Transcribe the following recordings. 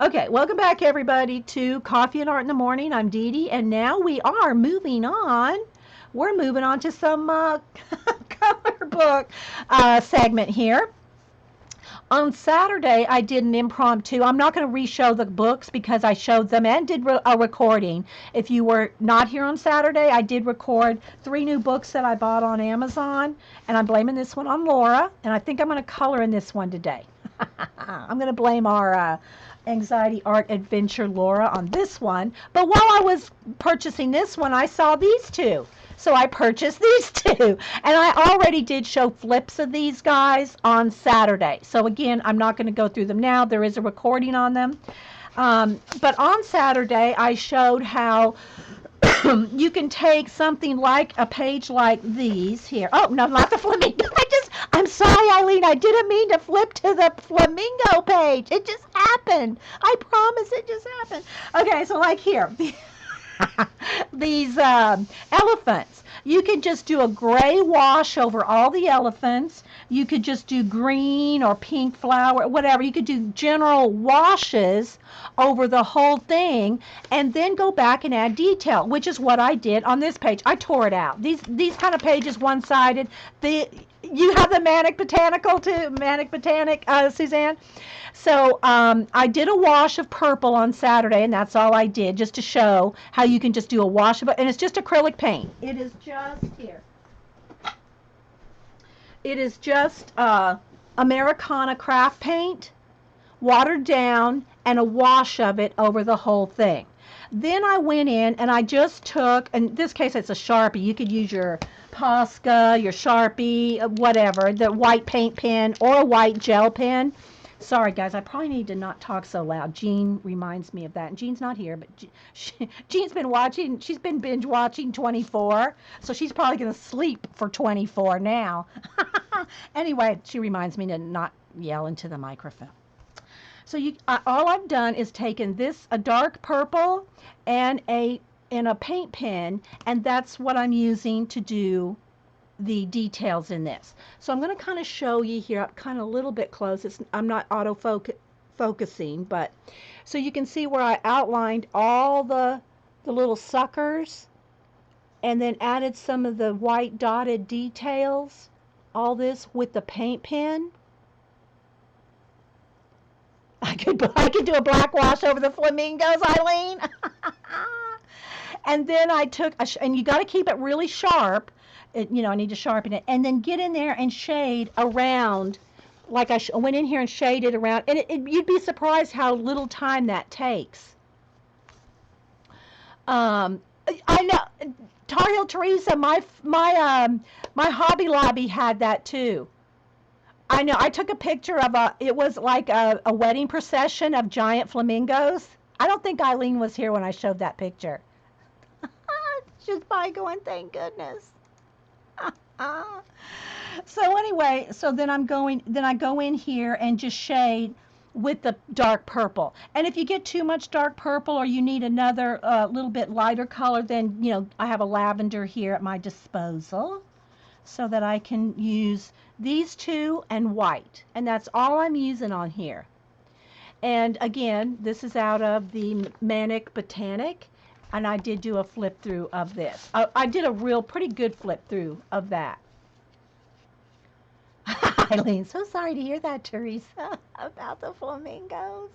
Okay, welcome back everybody to Coffee and Art in the Morning. I'm Dee Dee, and now we are moving on. We're moving on to some color book segment here. On Saturday, I did an impromptu. I'm not going to re-show the books because I showed them and did a recording. If you were not here on Saturday, I did record 3 new books that I bought on Amazon, and I'm blaming this one on Laura, and I think I'm going to color in this one today. I'm going to blame our Anxiety Art Adventure Laura on this one. But while I was purchasing this one, I saw these two. So I purchased these two. And I already did show flips of these guys on Saturday. So again, I'm not going to go through them now. There is a recording on them. But on Saturday, I showed how you can take something like a page like these here. Oh, no, not the flamingo. I'm sorry, Eileen. I didn't mean to flip to the flamingo page. It just happened. I promise it just happened. Okay, so like here, these elephants. You can just do a gray wash over all the elephants. You could just do green or pink flower, whatever. You could do general washes over the whole thing and then go back and add detail, which is what I did on this page. I tore it out. These kind of pages one-sided. You have the Manic Botanical too, Manic Botanic, Suzanne. So I did a wash of purple on Saturday, and that's all I did, just to show how you can just do a wash of it. And it's just acrylic paint. It is just here. It is just Americana craft paint, watered down, and a wash of it over the whole thing. Then I went in and I just took, in this case it's a Sharpie. You could use your Posca, your Sharpie, whatever, the white paint pen or a white gel pen. Sorry, guys, I probably need to not talk so loud. Jean reminds me of that. And Jean's not here, but Jean's been watching, she's been binge watching 24, so she's probably going to sleep for 24 now. Anyway, she reminds me to not yell into the microphone. So all I've done is taken this, a dark purple, and in a paint pen, and that's what I'm using to do the details in this. So I'm going to kind of show you here, kind of a little bit close. I'm not focusing, but so you can see where I outlined all the little suckers and then added some of the white dotted details, all this with the paint pen. I could do a black wash over the flamingos, Eileen. And then I took, and you got to keep it really sharp. I need to sharpen it. And then get in there and shade around, like I went in here and shaded around. And you'd be surprised how little time that takes. I know, Tar Heel Teresa, my Hobby Lobby had that too. I know. I took a picture of it was like a wedding procession of giant flamingos. I don't think Eileen was here when I showed that picture. She's probably going, thank goodness. So anyway, then I go in here and just shade with the dark purple. And if you get too much dark purple or you need another little bit lighter color, then, I have a lavender here at my disposal so that I can use these two and white. And that's all I'm using on here. And again, this is out of the Manic Botanic. And I did do a flip through of this. I did a pretty good flip through of that. Eileen, so sorry to hear that, Teresa, about the flamingos.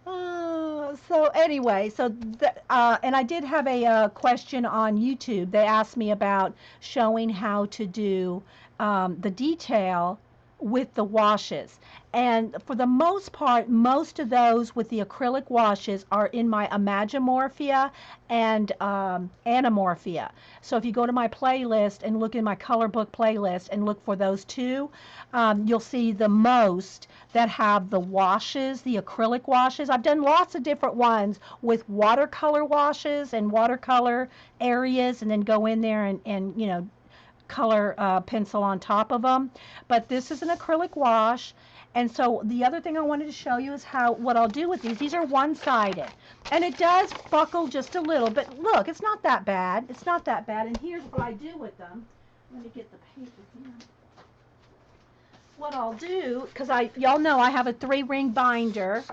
So anyway, and I did have a question on YouTube. They asked me about showing how to do the detail with the washes. And for the most part, most of those with the acrylic washes are in my Imagimorphia and Anamorphia. So if you go to my playlist and look in my color book playlist and look for those two, you'll see the most that have the washes, the acrylic washes. I've done lots of different ones with watercolor washes and watercolor areas, and then go in there and color pencil on top of them. But this is an acrylic wash. And so the other thing I wanted to show you is what I'll do with these. These are one-sided. And it does buckle just a little, but look, it's not that bad. It's not that bad. And here's what I do with them. Let me get the paper here. what I'll do, because y'all know I have a 3-ring binder.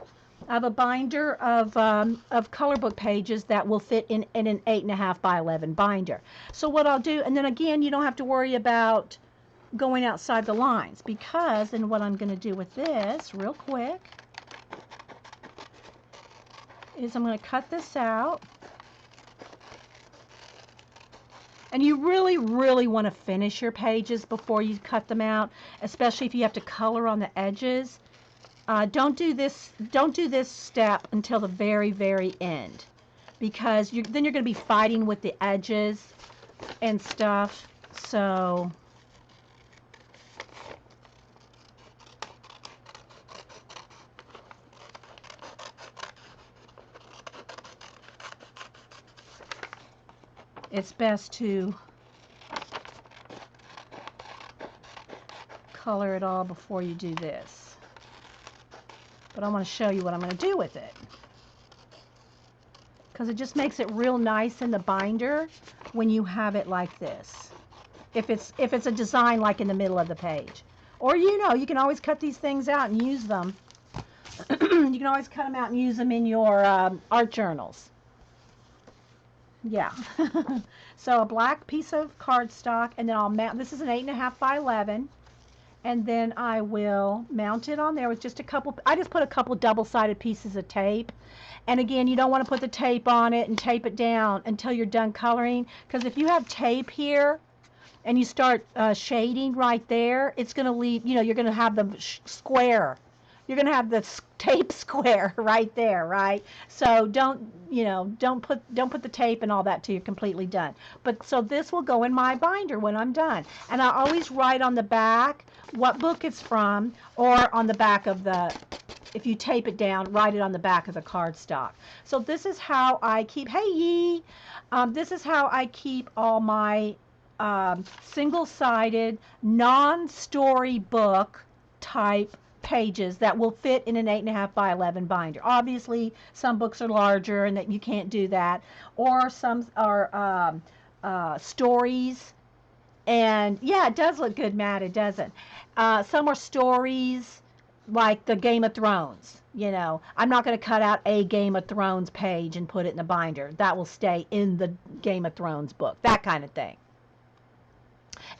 I have a binder of color book pages that will fit in an 8.5 by 11 binder. So what I'll do, and then again, you don't have to worry about going outside the lines, because, and what I'm going to do with this real quick is I'm going to cut this out. And you really, really want to finish your pages before you cut them out, especially if you have to color on the edges. Don't do this step until the very, very end, because then you're going to be fighting with the edges and stuff. So it's best to color it all before you do this. But I want to show you what I'm going to do with it, because it just makes it real nice in the binder when you have it like this. If it's a design like in the middle of the page, or you can always cut these things out and use them. You can always cut them out and use them in your art journals. Yeah. So a black piece of cardstock, and then I'll mount. This is an 8.5 by 11. And then I will mount it on there with just a couple. I just put a couple double-sided pieces of tape. And again, you don't want to put the tape on it and tape it down until you're done coloring, because if you have tape here and you start shading right there, it's going to leave, you're going to have the square. You're going to have the tape square right there, right? So don't put the tape and all that till you're completely done. But so this will go in my binder when I'm done. And I always write on the back what book it's from, or on the back of if you tape it down, write it on the back of the cardstock. So this is how I keep, hey Yee, this is how I keep all my single-sided, non-story book type pages that will fit in an 8.5 by 11 binder. Obviously, some books are larger and that you can't do that, or some are stories. And yeah, it does look good, Matt. It doesn't. Some are stories like the Game of Thrones. I'm not going to cut out a Game of Thrones page and put it in the binder. That will stay in the Game of Thrones book. That kind of thing.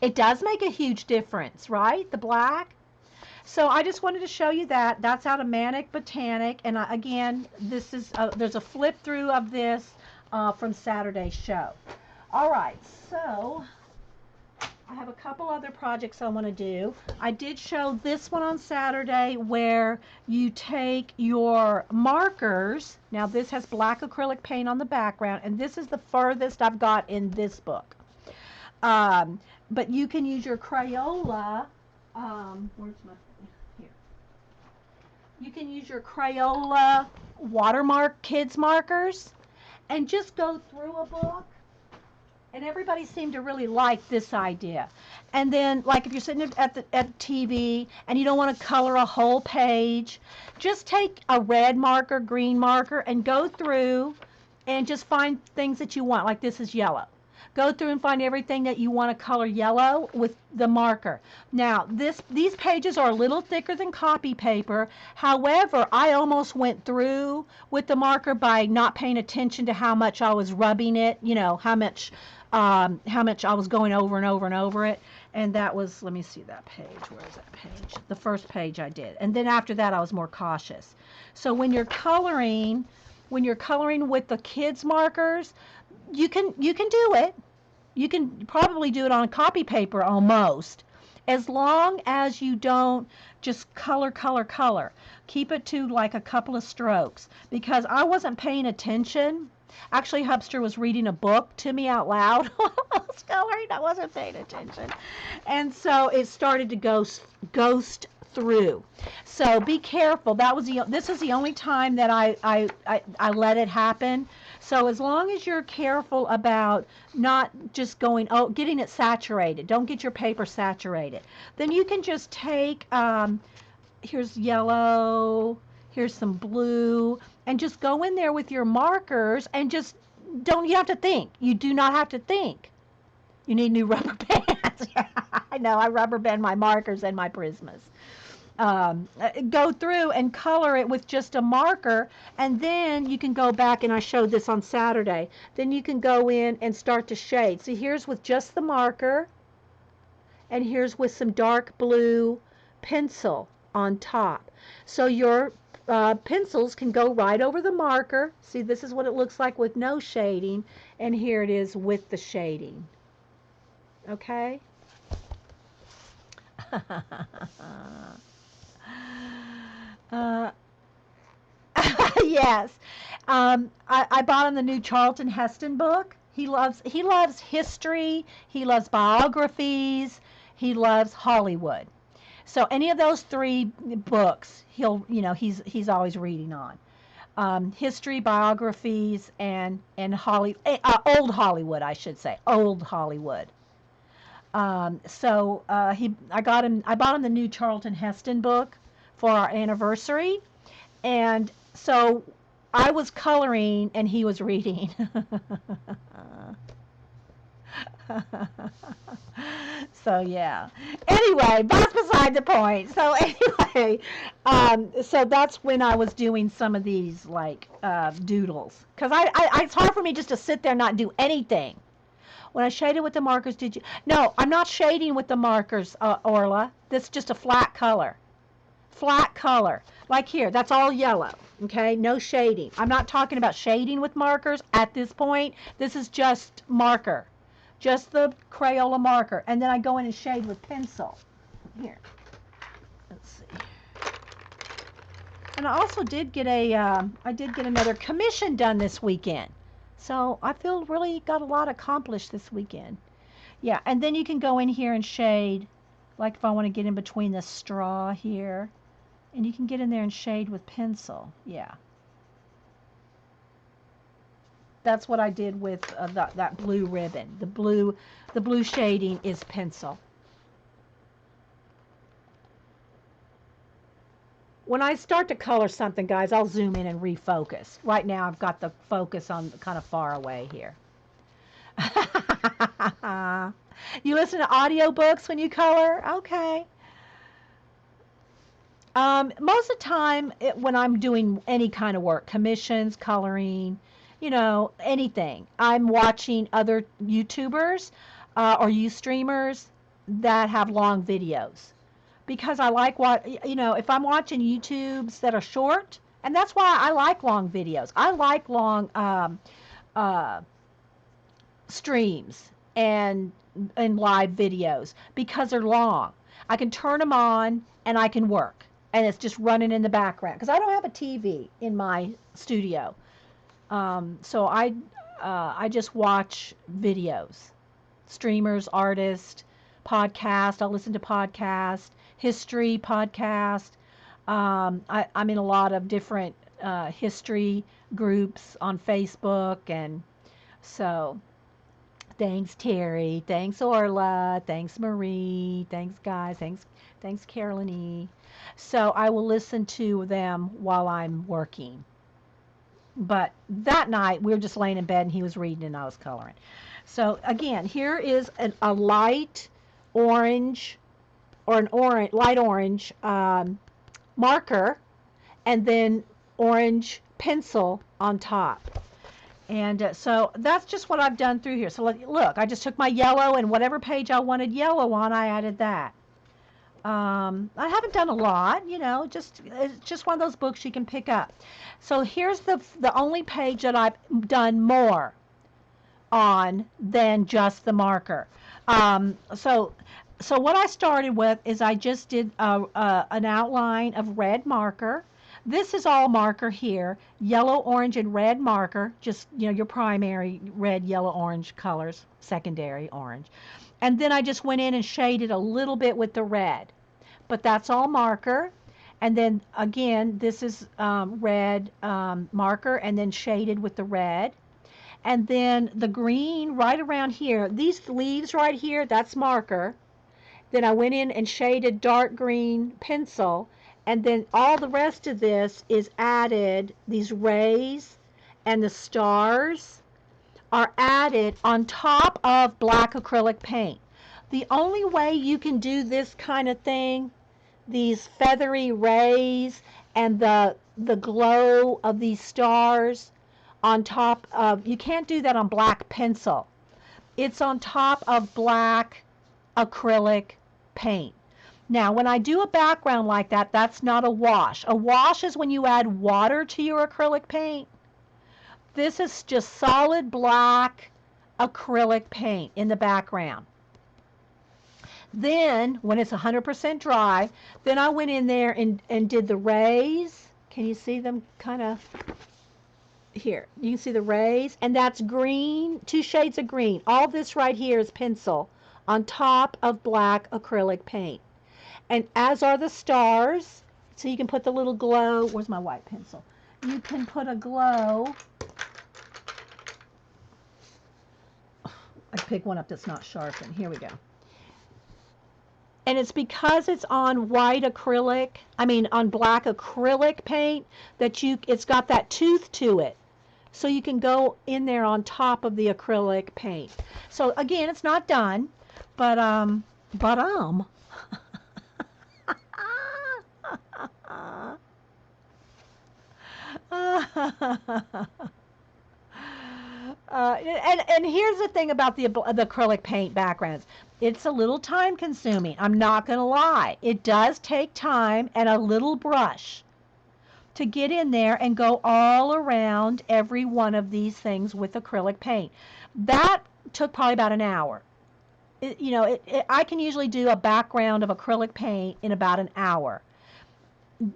It does make a huge difference, right? The black. So I just wanted to show you that. That's out of Manic Botanic. And again, this is there's a flip through of this from Saturday's show. All right, so I have a couple other projects I want to do. I did show this one on Saturday, where you take your markers. Now this has black acrylic paint on the background, and this is the furthest I've got in this book. But you can use your Crayola. Where's my here? You can use your Crayola watermark kids markers and just go through a book. And everybody seemed to really like this idea. And then, like, if you're sitting at the TV and you don't want to color a whole page, just take a red marker, green marker, and go through and just find things that you want. Like this is yellow. Go through and find everything that you want to color yellow with the marker. Now, these pages are a little thicker than copy paper. However, I almost went through with the marker by not paying attention to how much I was rubbing it, how much I was going over and over and over it. And that was, let me see that page. Where is that page? The first page I did. And then after that, I was more cautious. So when you're coloring with the kids markers, you can do it. You can probably do it on copy paper almost, as long as you don't just color. Keep it to like a couple of strokes, because I wasn't paying attention. Actually, Hubster was reading a book to me out loud while I was coloring. I wasn't paying attention. And so it started to ghost through. So be careful. This is the only time that I let it happen. So as long as you're careful about not just getting it saturated, don't get your paper saturated, then you can just take, here's yellow, here's some blue, and just go in there with your markers and just you have to think. You do not have to think. You need new rubber bands. I know, I rubber band my markers and my Prismas. Go through and color it with just a marker, and then you can go back, and I showed this on Saturday, then you can go in and start to shade. See, here's with just the marker, and here's with some dark blue pencil on top. So your pencils can go right over the marker. See, this is what it looks like with no shading, and here it is with the shading. Okay? uh, yes. I bought him the new Charlton Heston book. He loves history. He loves biographies. He loves Hollywood. So any of those three books, he's always reading on. History, biographies, and old Hollywood, I should say, old Hollywood. I bought him the new Charlton Heston book for our anniversary, and so I was coloring and he was reading. So yeah. Anyway, that's beside the point. So anyway, so that's when I was doing some of these like doodles, because it's hard for me just to sit there and not do anything. When I shaded with the markers, did you? No, I'm not shading with the markers, Orla. That's just a flat color. Flat color. Like here, that's all yellow. Okay, no shading. I'm not talking about shading with markers at this point. This is just marker. Just the Crayola marker. And then I go in and shade with pencil. Here. Let's see. And I also did get another commission done this weekend. So I feel really got a lot accomplished this weekend. Yeah, and then you can go in here and shade, like if I want to get in between the straw here, and you can get in there and shade with pencil. Yeah. That's what I did with that blue ribbon. The blue shading is pencil. When I start to color something, guys, I'll zoom in and refocus. Right now I've got the focus on kind of far away here. You listen to audiobooks when you color? Okay. Most of the time, when I'm doing any kind of work, commissions, coloring, anything, I'm watching other YouTubers or Ustreamers that have long videos, because I like if I'm watching YouTubes that are short, and that's why I like long videos. I like long uh, streams and live videos because they're long. I can turn them on and I can work, and it's just running in the background because I don't have a TV in my studio. So I just watch videos, streamers, artists, podcast. I'll listen to podcast, history podcast. I'm in a lot of different history groups on Facebook, and so thanks Terry, thanks Orla, thanks Marie, thanks guys, thanks Carolyn E. So I will listen to them while I'm working. But that night we were just laying in bed and he was reading and I was coloring. So again, here is a light orange or light orange marker, and then orange pencil on top. And so that's just what I've done through here. So look, I just took my yellow, and whatever page I wanted yellow on, I added that. I haven't done a lot, it's just one of those books you can pick up. So here's the only page that I've done more on than just the marker. So what I started with is I just did an outline of red marker. This is all marker here, yellow, orange, and red marker, just, your primary red, yellow, orange colors, secondary orange. And then I just went in and shaded a little bit with the red. But that's all marker. And then again, this is red marker and then shaded with the red. And then the green right around here, these leaves right here, that's marker. Then I went in and shaded dark green pencil, and then all the rest of this is added, these rays and the stars are added on top of black acrylic paint. The only way you can do this kind of thing, these feathery rays and the glow of these stars on top of, you can't do that on black pencil. It's on top of black acrylic paint. Now, when I do a background like that, that's not a wash. A wash is when you add water to your acrylic paint. This is just solid black acrylic paint in the background. Then, when it's 100% dry, then I went in there and did the rays. Can you see them kind of here? You can see the rays, and that's green, 2 shades of green. All this right here is pencil on top of black acrylic paint. And as are the stars, so you can put the little glow. Where's my white pencil? You can put a glow. I pick one up that's not sharpened. Here we go. And it's because it's on white acrylic, on black acrylic paint, that it's got that tooth to it. So you can go in there on top of the acrylic paint. So again, it's not done, but and here's the thing about the acrylic paint backgrounds. It's a little time consuming. I'm not going to lie. It does take time and a little brush to get in there and go all around every one of these things with acrylic paint. That took probably about an hour. I can usually do a background of acrylic paint in about an hour.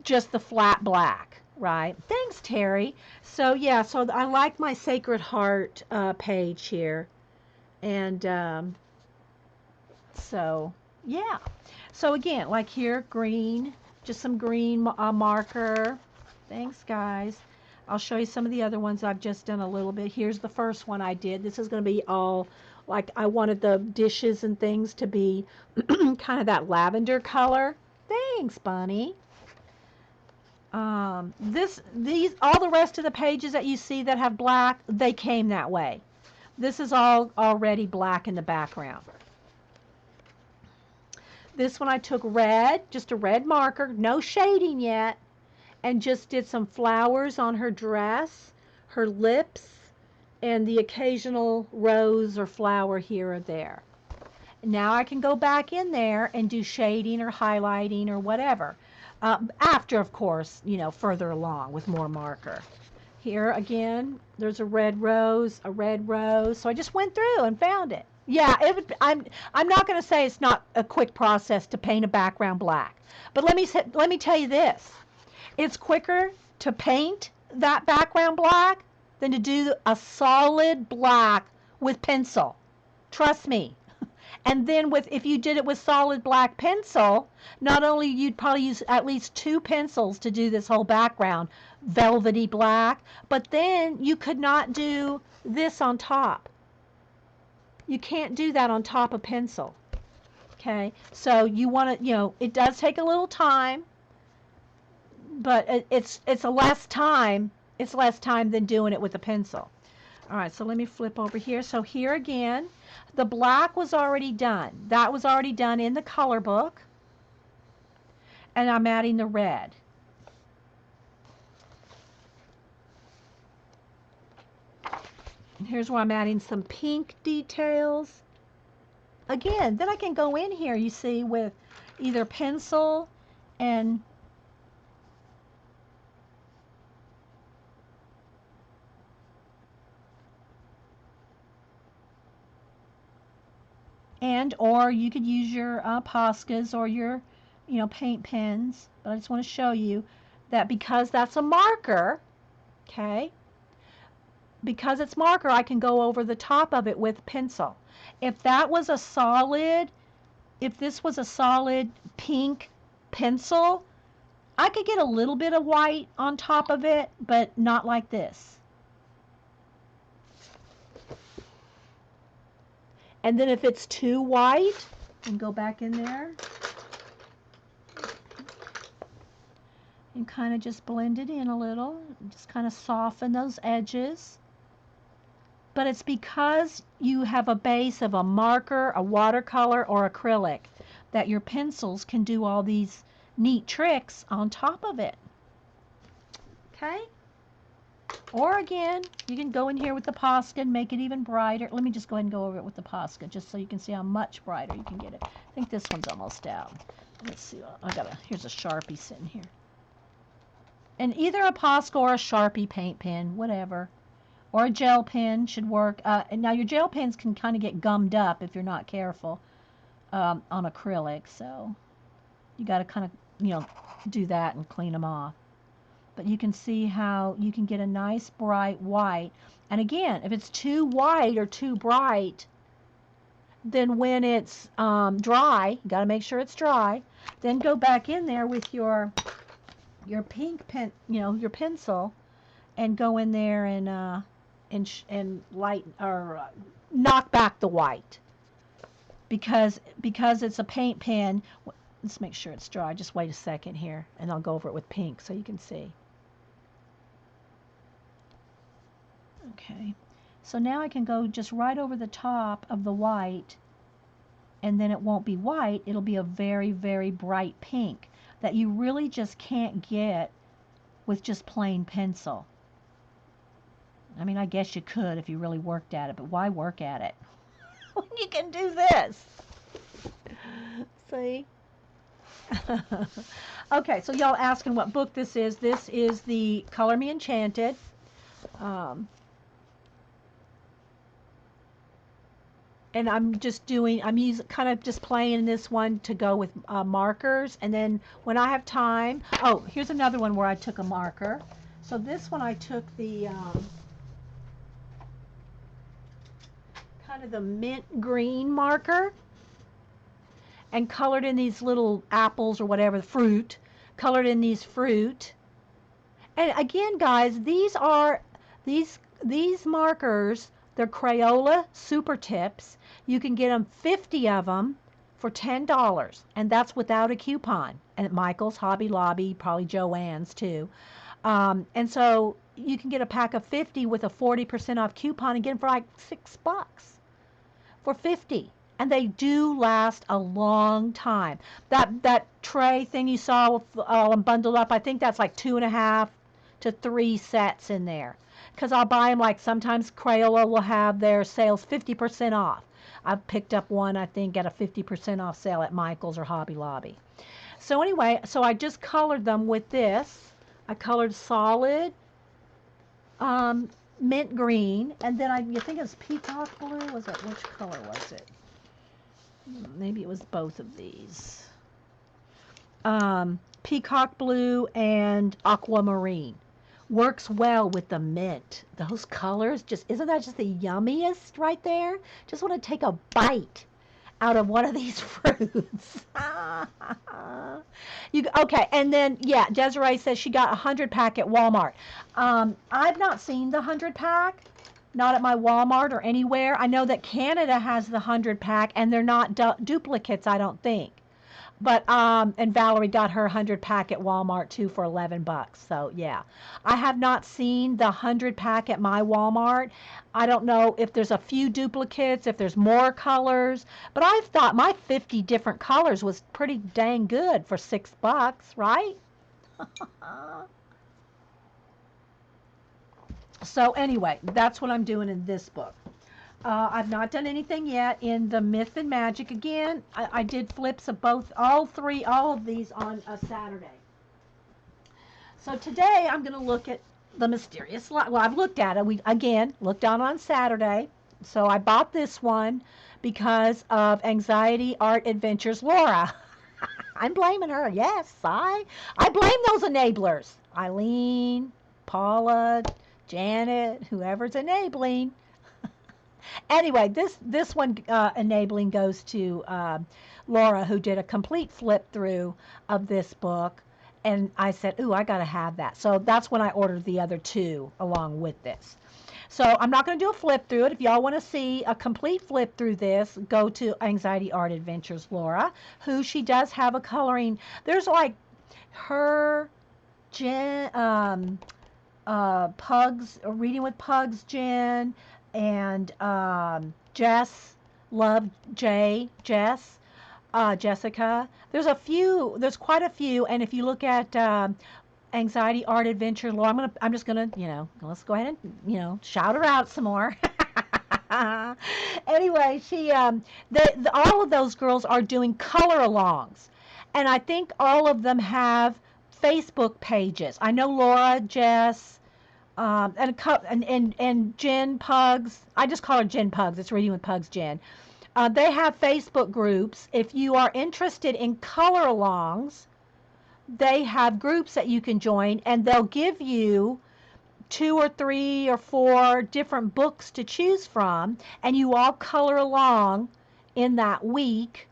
Just the flat black, right? Thanks, Terry. So yeah, so I like my Sacred Heart page here. And so yeah. So again, like here, green, just some green marker. Thanks, guys. I'll show you some of the other ones I've just done a little bit. Here's the first one I did. This is going to be all, like, I wanted the dishes and things to be kind of that lavender color. Thanks, Bunny. All the rest of the pages that you see that have black, they came that way. This is all already black in the background. This one I took red, just a red marker, no shading yet, and just did some flowers on her dress, her lips, and the occasional rose or flower here or there. Now I can go back in there and do shading or highlighting or whatever. After, of course, further along with more marker. Here again, there's a red rose. So I just went through and found it. Yeah, I'm not going to say it's not a quick process to paint a background black, but let me tell you this: it's quicker to paint that background black than to do a solid black with pencil. Trust me. And then if you did it with solid black pencil, not only you'd probably use at least 2 pencils to do this whole background, velvety black, but then you could not do this on top. You can't do that on top of pencil. Okay, so you want to, it does take a little time, but it's less time than doing it with a pencil. All right, so let me flip over here. So here again, the black was already done. That was already done in the color book. And I'm adding the red. And here's where I'm adding some pink details. Again, then I can go in here, you see, with either pencil and or you could use your Poscas or your paint pens, but I just want to show you that because that's a marker, okay, because it's marker, I can go over the top of it with pencil. If this was a solid pink pencil, I could get a little bit of white on top of it, but not like this. And then if it's too white, and go back in there and kind of just blend it in a little, just kind of soften those edges. but it's because you have a base of a marker, a watercolor, or acrylic that your pencils can do all these neat tricks on top of it. Okay? Or again, you can go in here with the Posca and make it even brighter. Let me just go ahead and go over it with the Posca just so you can see how much brighter you can get it. I think this one's almost out. Let's see. Here's a Sharpie sitting here. And either a Posca or a Sharpie paint pen, whatever. Or a gel pen should work. And now your gel pens can kind of get gummed up if you're not careful on acrylic. So you got to kind of, do that and clean them off. But you can see how you can get a nice bright white. And again, if it's too white or too bright, then when it's dry, you got to make sure it's dry. Then go back in there with your pink pen, your pencil, and go in there and light or knock back the white. Because it's a paint pen. Let's make sure it's dry. Just wait a second here, and I'll go over it with pink so you can see. Okay, so now I can go just right over the top of the white, and then it won't be white, it'll be a very, very bright pink that you really just can't get with just plain pencil. I mean, I guess you could if you really worked at it, but why work at it when you can do this? See? Okay, so y'all asking what book this is. This is the Color Me Enchanted. And I'm kind of just playing this one to go with markers. And then when I have time, oh, here's another one where I took a marker. So this one I took the kind of the mint green marker and colored in these little apples or whatever, fruit, colored in these fruit. And again, guys, these markers, they're Crayola Super Tips. You can get them 50 of them for $10, and that's without a coupon. And at Michael's, Hobby Lobby, probably Joann's too. And so you can get a pack of 50 with a 40% off coupon and get them for like $6 for 50. And they do last a long time. That tray thing you saw all bundled up, I think that's like 2.5 to 3 sets in there. Because I'll buy them, like sometimes Crayola will have their sales 50% off. I've picked up one, I think, at a 50% off sale at Michael's or Hobby Lobby. So anyway, so I just colored them with this. I colored solid mint green, and then you think it's peacock blue? Which color was it? Maybe it was both of these. Peacock blue and aquamarine. Works well with the mint. Those colors, isn't that just the yummiest right there? Just want to take a bite out of one of these fruits. Okay, and then, yeah, Desiree says she got a 100-pack at Walmart. I've not seen the 100-pack, not at my Walmart or anywhere. I know that Canada has the 100-pack, and they're not duplicates, I don't think. But and Valerie got her 100-pack at Walmart too for $11. So yeah, I have not seen the 100-pack at my Walmart. I don't know if there's a few duplicates, if there's more colors, but I thought my 50 different colors was pretty dang good for $6, right? So anyway, that's what I'm doing in this book. I've not done anything yet in the Myth and Magic. Again, I did flips of all of these on a Saturday. So today I'm going to look at the Mysterious Light. Well, I've looked at it. We, again, looked on Saturday. So I bought this one because of Anxiety Art Adventures Laura. I'm blaming her. Yes, I blame those enablers. Eileen, Paula, Janet, whoever's enabling. Anyway, this one enabling goes to Laura, who did a complete flip through of this book, and I said, ooh, I got to have that. So that's when I ordered the other two along with this. So I'm not going to do a flip through it. If y'all want to see a complete flip through this, go to Anxiety Art Adventures Laura, who she does have a coloring. There's like her, Jen, Pugs, Reading with Pugs, Jen, and Jess, love Jess, Jessica. There's quite a few, and if you look at Anxiety Art Adventure Law, I'm just gonna, let's go ahead and, shout her out some more. Anyway, all of those girls are doing color alongs, and I think all of them have Facebook pages. I know Laura, Jess, and Jen Pugs. I just call her Jen Pugs. It's Reading with Pugs, Jen. They have Facebook groups. If you are interested in color alongs, they have groups that you can join, and they'll give you 2 or 3 or 4 different books to choose from, and you all color along in that week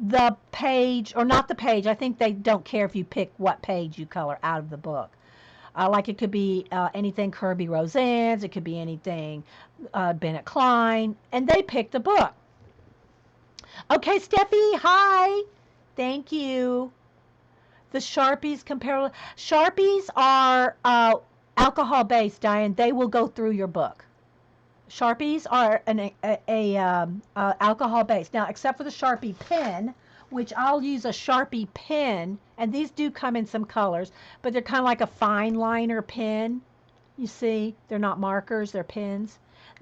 the page, or not the page. I think they don't care if you pick what page you color out of the book. Like it could be anything Kirby Roseanne's, it could be anything Bennett Klein, and they pick the book. Okay, Steffi, hi. Thank you. The Sharpies compare. Sharpies are alcohol based, Diane. They will go through your book. Sharpies are alcohol based. Now, except for the Sharpie pen, which I'll use a Sharpie pen, and these do come in some colors, but they're kind of like a fine liner pen. You see, they're not markers, they're pens.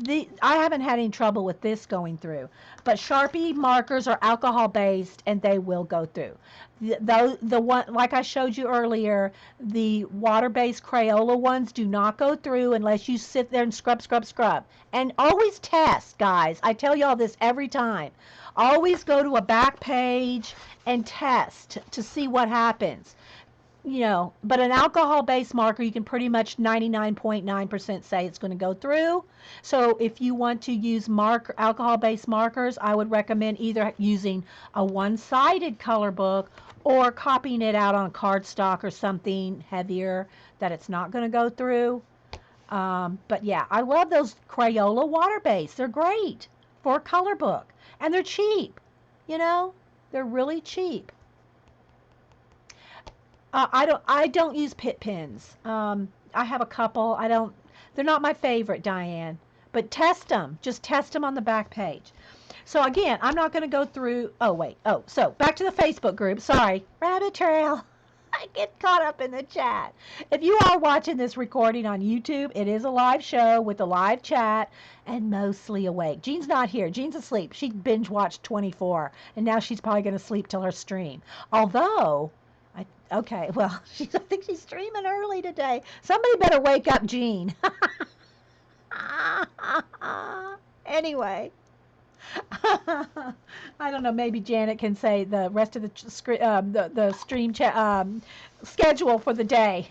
I haven't had any trouble with this going through, but Sharpie markers are alcohol based and they will go through. The one, like I showed you earlier, the water based Crayola ones do not go through unless you sit there and scrub, scrub, scrub. And always test, guys. I tell y'all this every time. Always go to a back page and test to see what happens. But an alcohol-based marker, you can pretty much 99.9% say it's going to go through. So if you want to use alcohol-based markers, I would recommend either using a one-sided color book or copying it out on cardstock or something heavier that it's not going to go through. But yeah, I love those Crayola water-based. They're great for a color book, and they're cheap. They're really cheap. I don't use Pitt pens. I have a couple. They're not my favorite, Diane. But test them. Just test them on the back page. So again, I'm not going to go through. Oh wait. Oh, so back to the Facebook group. Sorry, rabbit trail. I get caught up in the chat. If you are watching this recording on YouTube, it is a live show with a live chat and mostly awake. Jean's not here. Jean's asleep. She binge watched 24, and now she's probably going to sleep till her stream. Although okay, well, I think she's streaming early today. Somebody better wake up Jean. Anyway, I don't know. Maybe Janet can say the rest of the stream schedule for the day.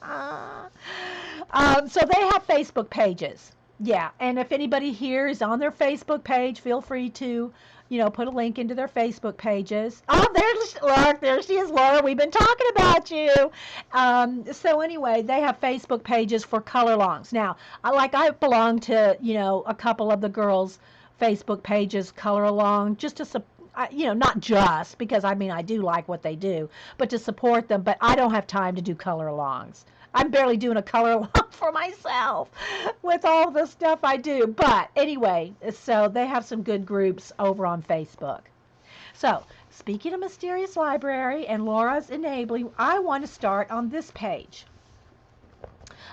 So they have Facebook pages. Yeah, and if anybody here is on their Facebook page, feel free to, put a link into their Facebook pages. Oh, there she is, Laura. We've been talking about you. So anyway, they have Facebook pages for color longs. Now, I belong to, a couple of the girls' Facebook pages, color along, just to not just because I do like what they do, but to support them. But I don't have time to do color alongs. I'm barely doing a color along for myself with all the stuff I do. But anyway, so they have some good groups over on Facebook. So speaking of Mysterious Library and Laura's enabling, I want to start on this page.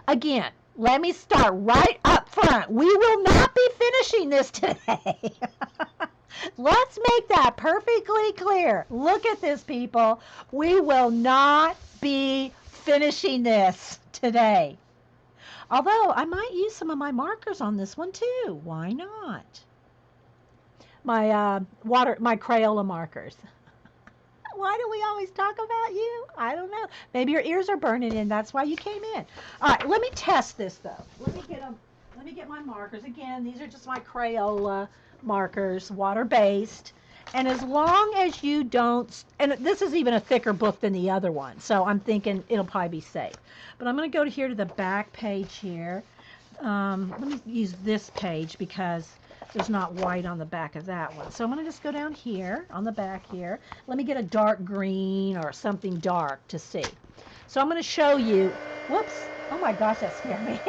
Again, let me start right up front. We will not be finishing this today. Let's make that perfectly clear. Look at this, people. We will not be finishing this today. Although I might use some of my markers on this one too. Why not? My Crayola markers. Why do we always talk about you? I don't know. Maybe your ears are burning in. That's why you came in. All right, let me test this though. Let me get my markers. Again, these are just my Crayola markers, water-based. And as long as you don't, and this is even a thicker book than the other one, so I'm thinking it'll probably be safe. But I'm going to go here to the back page here. Let me use this page because there's not white on the back of that one. So I'm going to just go down here on the back here. Let me get a dark green or something dark to see. So I'm going to show you, whoops, oh my gosh, that scared me.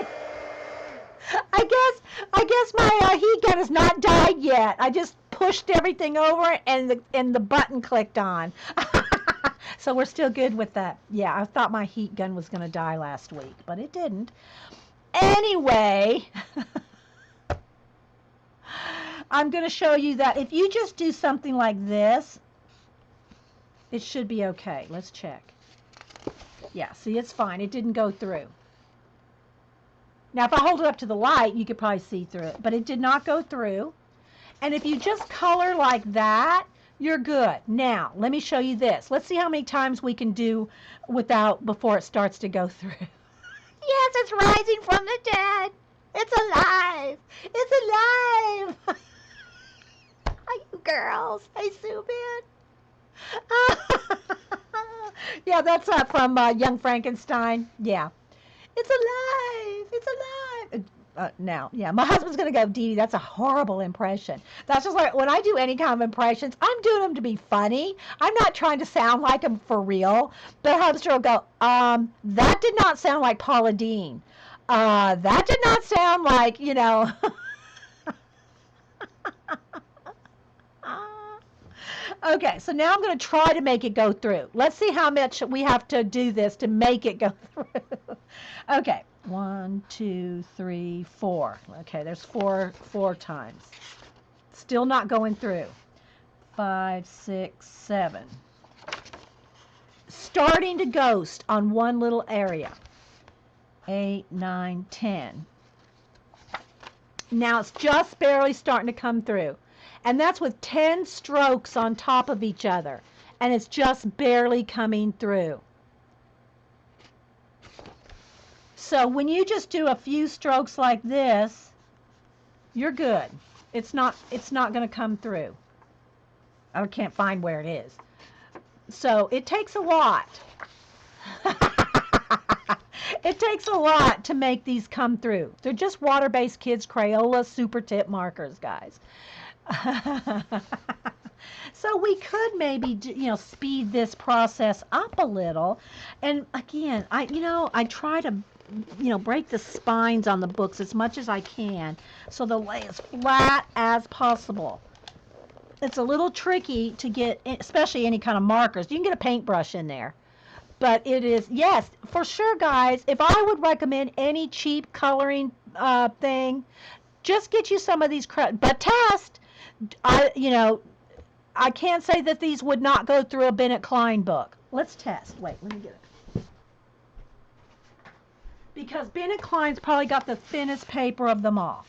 I guess my heat gun has not died yet. I just pushed everything over and the button clicked on. So we're still good with that. Yeah, I thought my heat gun was going to die last week, but it didn't. Anyway, I'm going to show you that if you just do something like this, it should be okay. Let's check. Yeah, see, it's fine. It didn't go through. Now, if I hold it up to the light, you could probably see through it, but it did not go through. And if you just color like that, you're good. Now, let me show you this. Let's see how many times we can do without before it starts to go through. Yes, it's rising from the dead. It's alive. It's alive. Hi, you girls. Hey, Subin. Yeah, that's from Young Frankenstein. Yeah. It's alive. It's alive. Now, yeah, my husband's going to go, Dee Dee, that's a horrible impression. That's just like when I do any kind of impressions, I'm doing them to be funny. I'm not trying to sound like them for real. The hubster will go, that did not sound like Paula Dean. That did not sound like, you know. Okay, so now I'm going to try to make it go through. Let's see how much we have to do this to make it go through. Okay, 1, 2, 3, 4. Okay, there's four times. Still not going through. 5, 6, 7. Starting to ghost on one little area. 8, 9, 10. Now it's just barely starting to come through. And that's with 10 strokes on top of each other. And it's just barely coming through. So when you just do a few strokes like this, you're good. It's not going to come through. I can't find where it is. So it takes a lot. It takes a lot to make these come through. They're just water-based kids Crayola super tip markers, guys. So we could maybe, speed this process up a little. And again, I try to, break the spines on the books as much as I can so they'll lay as flat as possible. It's a little tricky to get, especially any kind of markers. You can get a paintbrush in there. But it is, yes, for sure, guys, if I would recommend any cheap coloring thing, just get you some of these, but test. I can't say that these would not go through a Bennett Klein book. Let's test. Wait, let me get it. Because Bennett Klein's probably got the thinnest paper of them all.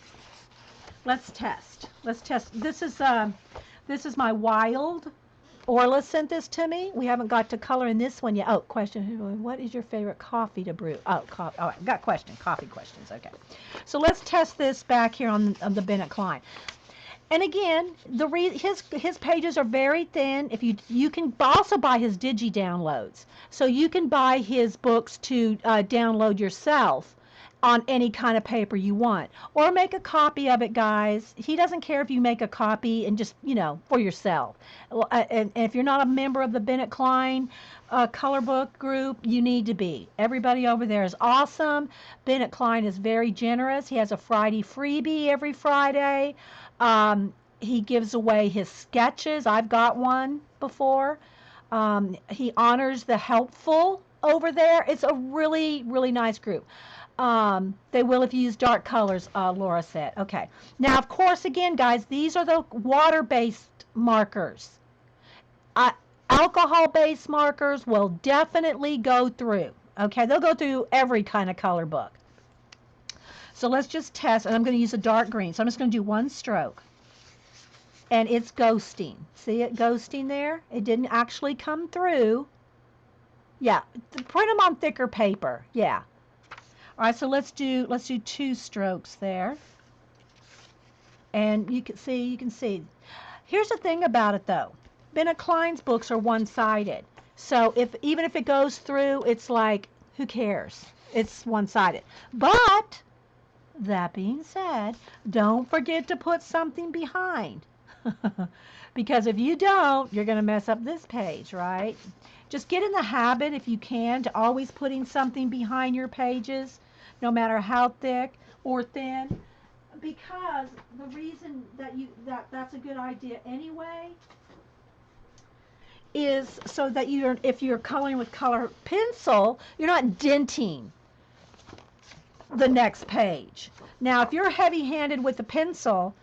Let's test. Let's test. This is my Wild. Orla sent this to me. We haven't got to color in this one yet. Oh, question. What is your favorite coffee to brew? Oh, coffee. All right, got question. Coffee questions. Okay. So let's test this back here on the Bennett Klein. And again, his pages are very thin. If you can also buy his digi downloads, so you can buy his books to download yourself on any kind of paper you want, or make a copy of it, guys. He doesn't care if you make a copy and just for yourself. And if you're not a member of the Bennett Klein color book group, you need to be. Everybody over there is awesome. Bennett Klein is very generous. He has a Friday freebie every Friday. He gives away his sketches. I've got one before. He honors the helpful over there. It's a really, really nice group. They will if you use dark colors, Laura said. Okay. Now, of course, again, guys, these are the water-based markers. Alcohol-based markers will definitely go through. Okay, they'll go through every kind of color book. So let's just test, and I'm going to use a dark green. So I'm just going to do one stroke. And it's ghosting. See it ghosting there? It didn't actually come through. Yeah, print them on thicker paper. Yeah. All right, so let's do 2 strokes there. And you can see. Here's the thing about it though. Bennett Klein's books are one-sided. So even if it goes through, it's like, who cares? It's one-sided. But that being said, don't forget to put something behind. Because if you don't, you're going to mess up this page, right? Just get in the habit, if you can, to always putting something behind your pages. no matter how thick or thin, because the reason that that's a good idea anyway is so that if you're coloring with color pencil, you're not denting the next page. Now, if you're heavy-handed with the pencil,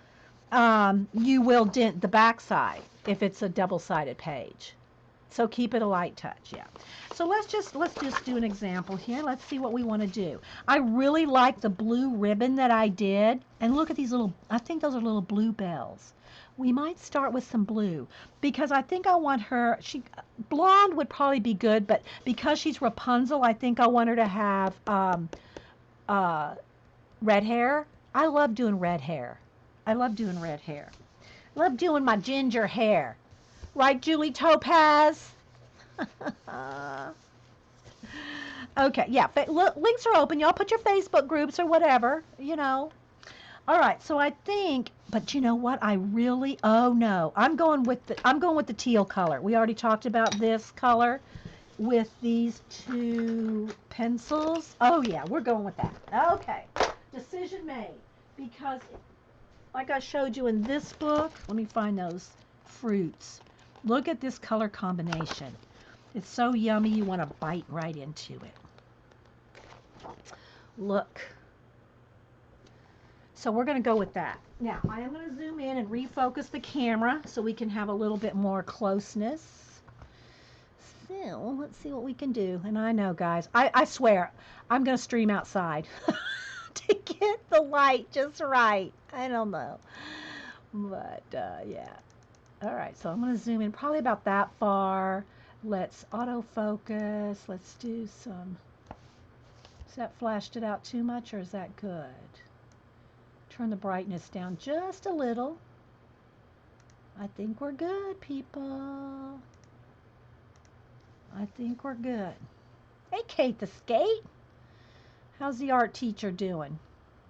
you will dent the backside if it's a double-sided page. So keep it a light touch, yeah. So let's just do an example here. Let's see what we want to do. I really like the blue ribbon that I did. And look at these little, I think those are little blue bells. We might start with some blue because I think I want her, blonde would probably be good, but because she's Rapunzel, I think I want her to have red hair. I love doing red hair. I love doing red hair. Love doing my ginger hair. Right, Julie Topaz? Okay, yeah, links are open. Y'all put your Facebook groups or whatever, you know. All right, so I think, but you know what? Oh no, I'm going with the teal color. We already talked about this color with these two pencils. Oh yeah, we're going with that. Okay, decision made. Because like I showed you in this book, let me find those fruits. Look at this color combination. It's so yummy you want to bite right into it. Look. So we're going to go with that. Now, I am going to zoom in and refocus the camera so we can have a little bit more closeness. So, let's see what we can do. And I know, guys, I swear, I'm going to stream outside to get the light just right. I don't know. But, yeah. All right, so I'm going to zoom in probably about that far. Let's autofocus. Let's do some. Has that flashed it out too much or is that good? Turn the brightness down just a little. I think we're good, people. I think we're good. Hey, Kate the Skate. How's the art teacher doing?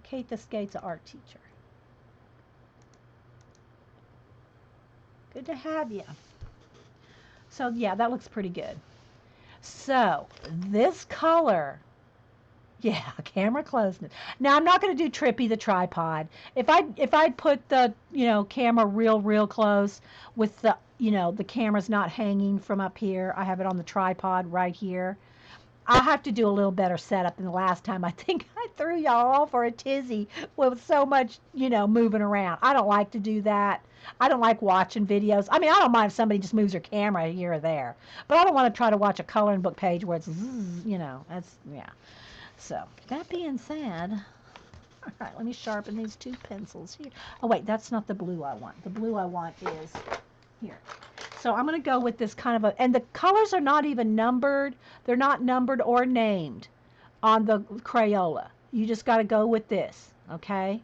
Kate the Skate's an art teacher. Good to have you. So yeah, that looks pretty good. So this color, yeah, camera closeness. Now I'm not going to do Trippy the tripod. If I'd put the camera real close with the the camera's not hanging from up here. I have it on the tripod right here. I'll have to do a little better setup than the last time. I think I threw y'all all for a tizzy with so much, moving around. I don't like to do that. I don't like watching videos. I mean, I don't mind if somebody just moves their camera here or there. But I don't want to try to watch a coloring book page where it's, that's, yeah. So, that being said, all right, let me sharpen these two pencils here. Oh, wait, that's not the blue I want. The blue I want is here. So I'm going to go with this kind of and the colors are not even numbered. They're not numbered or named on the Crayola. You just got to go with this, okay?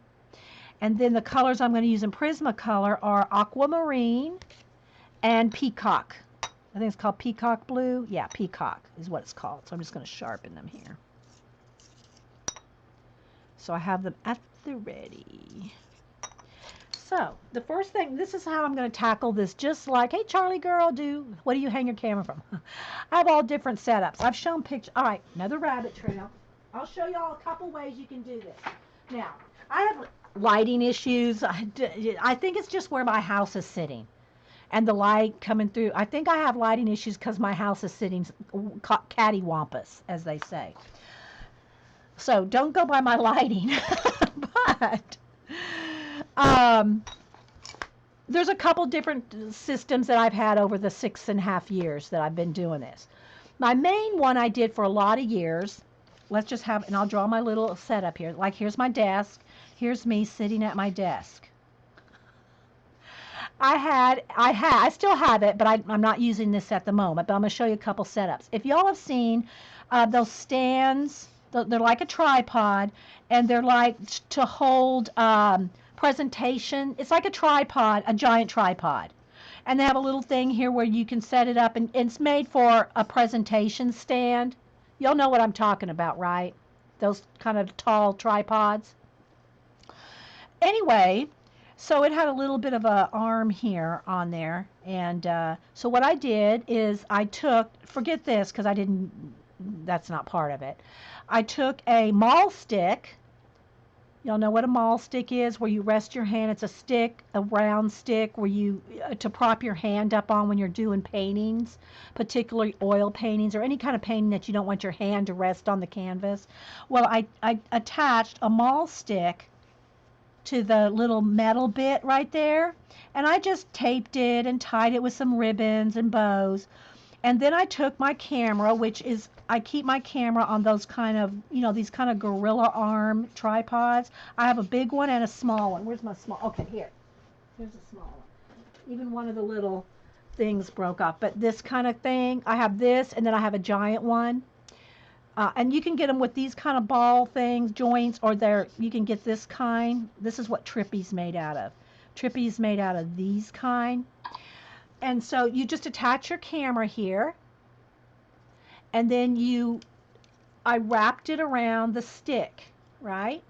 And then the colors I'm going to use in Prismacolor are Aquamarine and Peacock. I think it's called Peacock Blue. Yeah, Peacock is what it's called. So I'm just going to sharpen them here. So I have them at the ready. So, the first thing, this is how I'm going to tackle this, just like, hey, Charlie girl, what do you hang your camera from? I have all different setups. I've shown pictures. All right, another rabbit trail. I'll show you all a couple ways you can do this. Now, I have lighting issues. I think it's just where my house is sitting and the light coming through. I think I have lighting issues because my house is sitting cattywampus, as they say. So, don't go by my lighting. But there's a couple different systems that I've had over the 6.5 years that I've been doing this. My main one I did for a lot of years. Let's just have, and I'll draw my little setup here. Like, here's my desk. Here's me sitting at my desk. I still have it, but I'm not using this at the moment. But I'm going to show you a couple setups. If y'all have seen those stands, they're like a tripod, and they're like to hold presentation. It's like a tripod, a giant tripod. And they have a little thing here where you can set it up, and it's made for a presentation stand. Y'all know what I'm talking about, right? Those kind of tall tripods. Anyway, so it had a little bit of a arm here on there. And so what I did is forget this because I didn't that's not part of it. I took a maul stick. Y'all know what a maul stick is, where you rest your hand. It's a stick, a round stick, where you to prop your hand up on when you're doing paintings, particularly oil paintings or any kind of painting that you don't want your hand to rest on the canvas. Well, I attached a maul stick to the little metal bit right there, and I just taped it and tied it with some ribbons and bows. And then I took my camera, which is, I keep my camera on those kind of, these kind of gorilla arm tripods. I have a big one and a small one. Where's my small? Okay, here. Here's a small one. Even one of the little things broke off. But this kind of thing, I have this, and then I have a giant one. And you can get them with these kind of ball things, joints, or you can get this kind. This is what Trippy's made out of. Trippy's made out of these kind. And so you just attach your camera here, and then I wrapped it around the stick, right?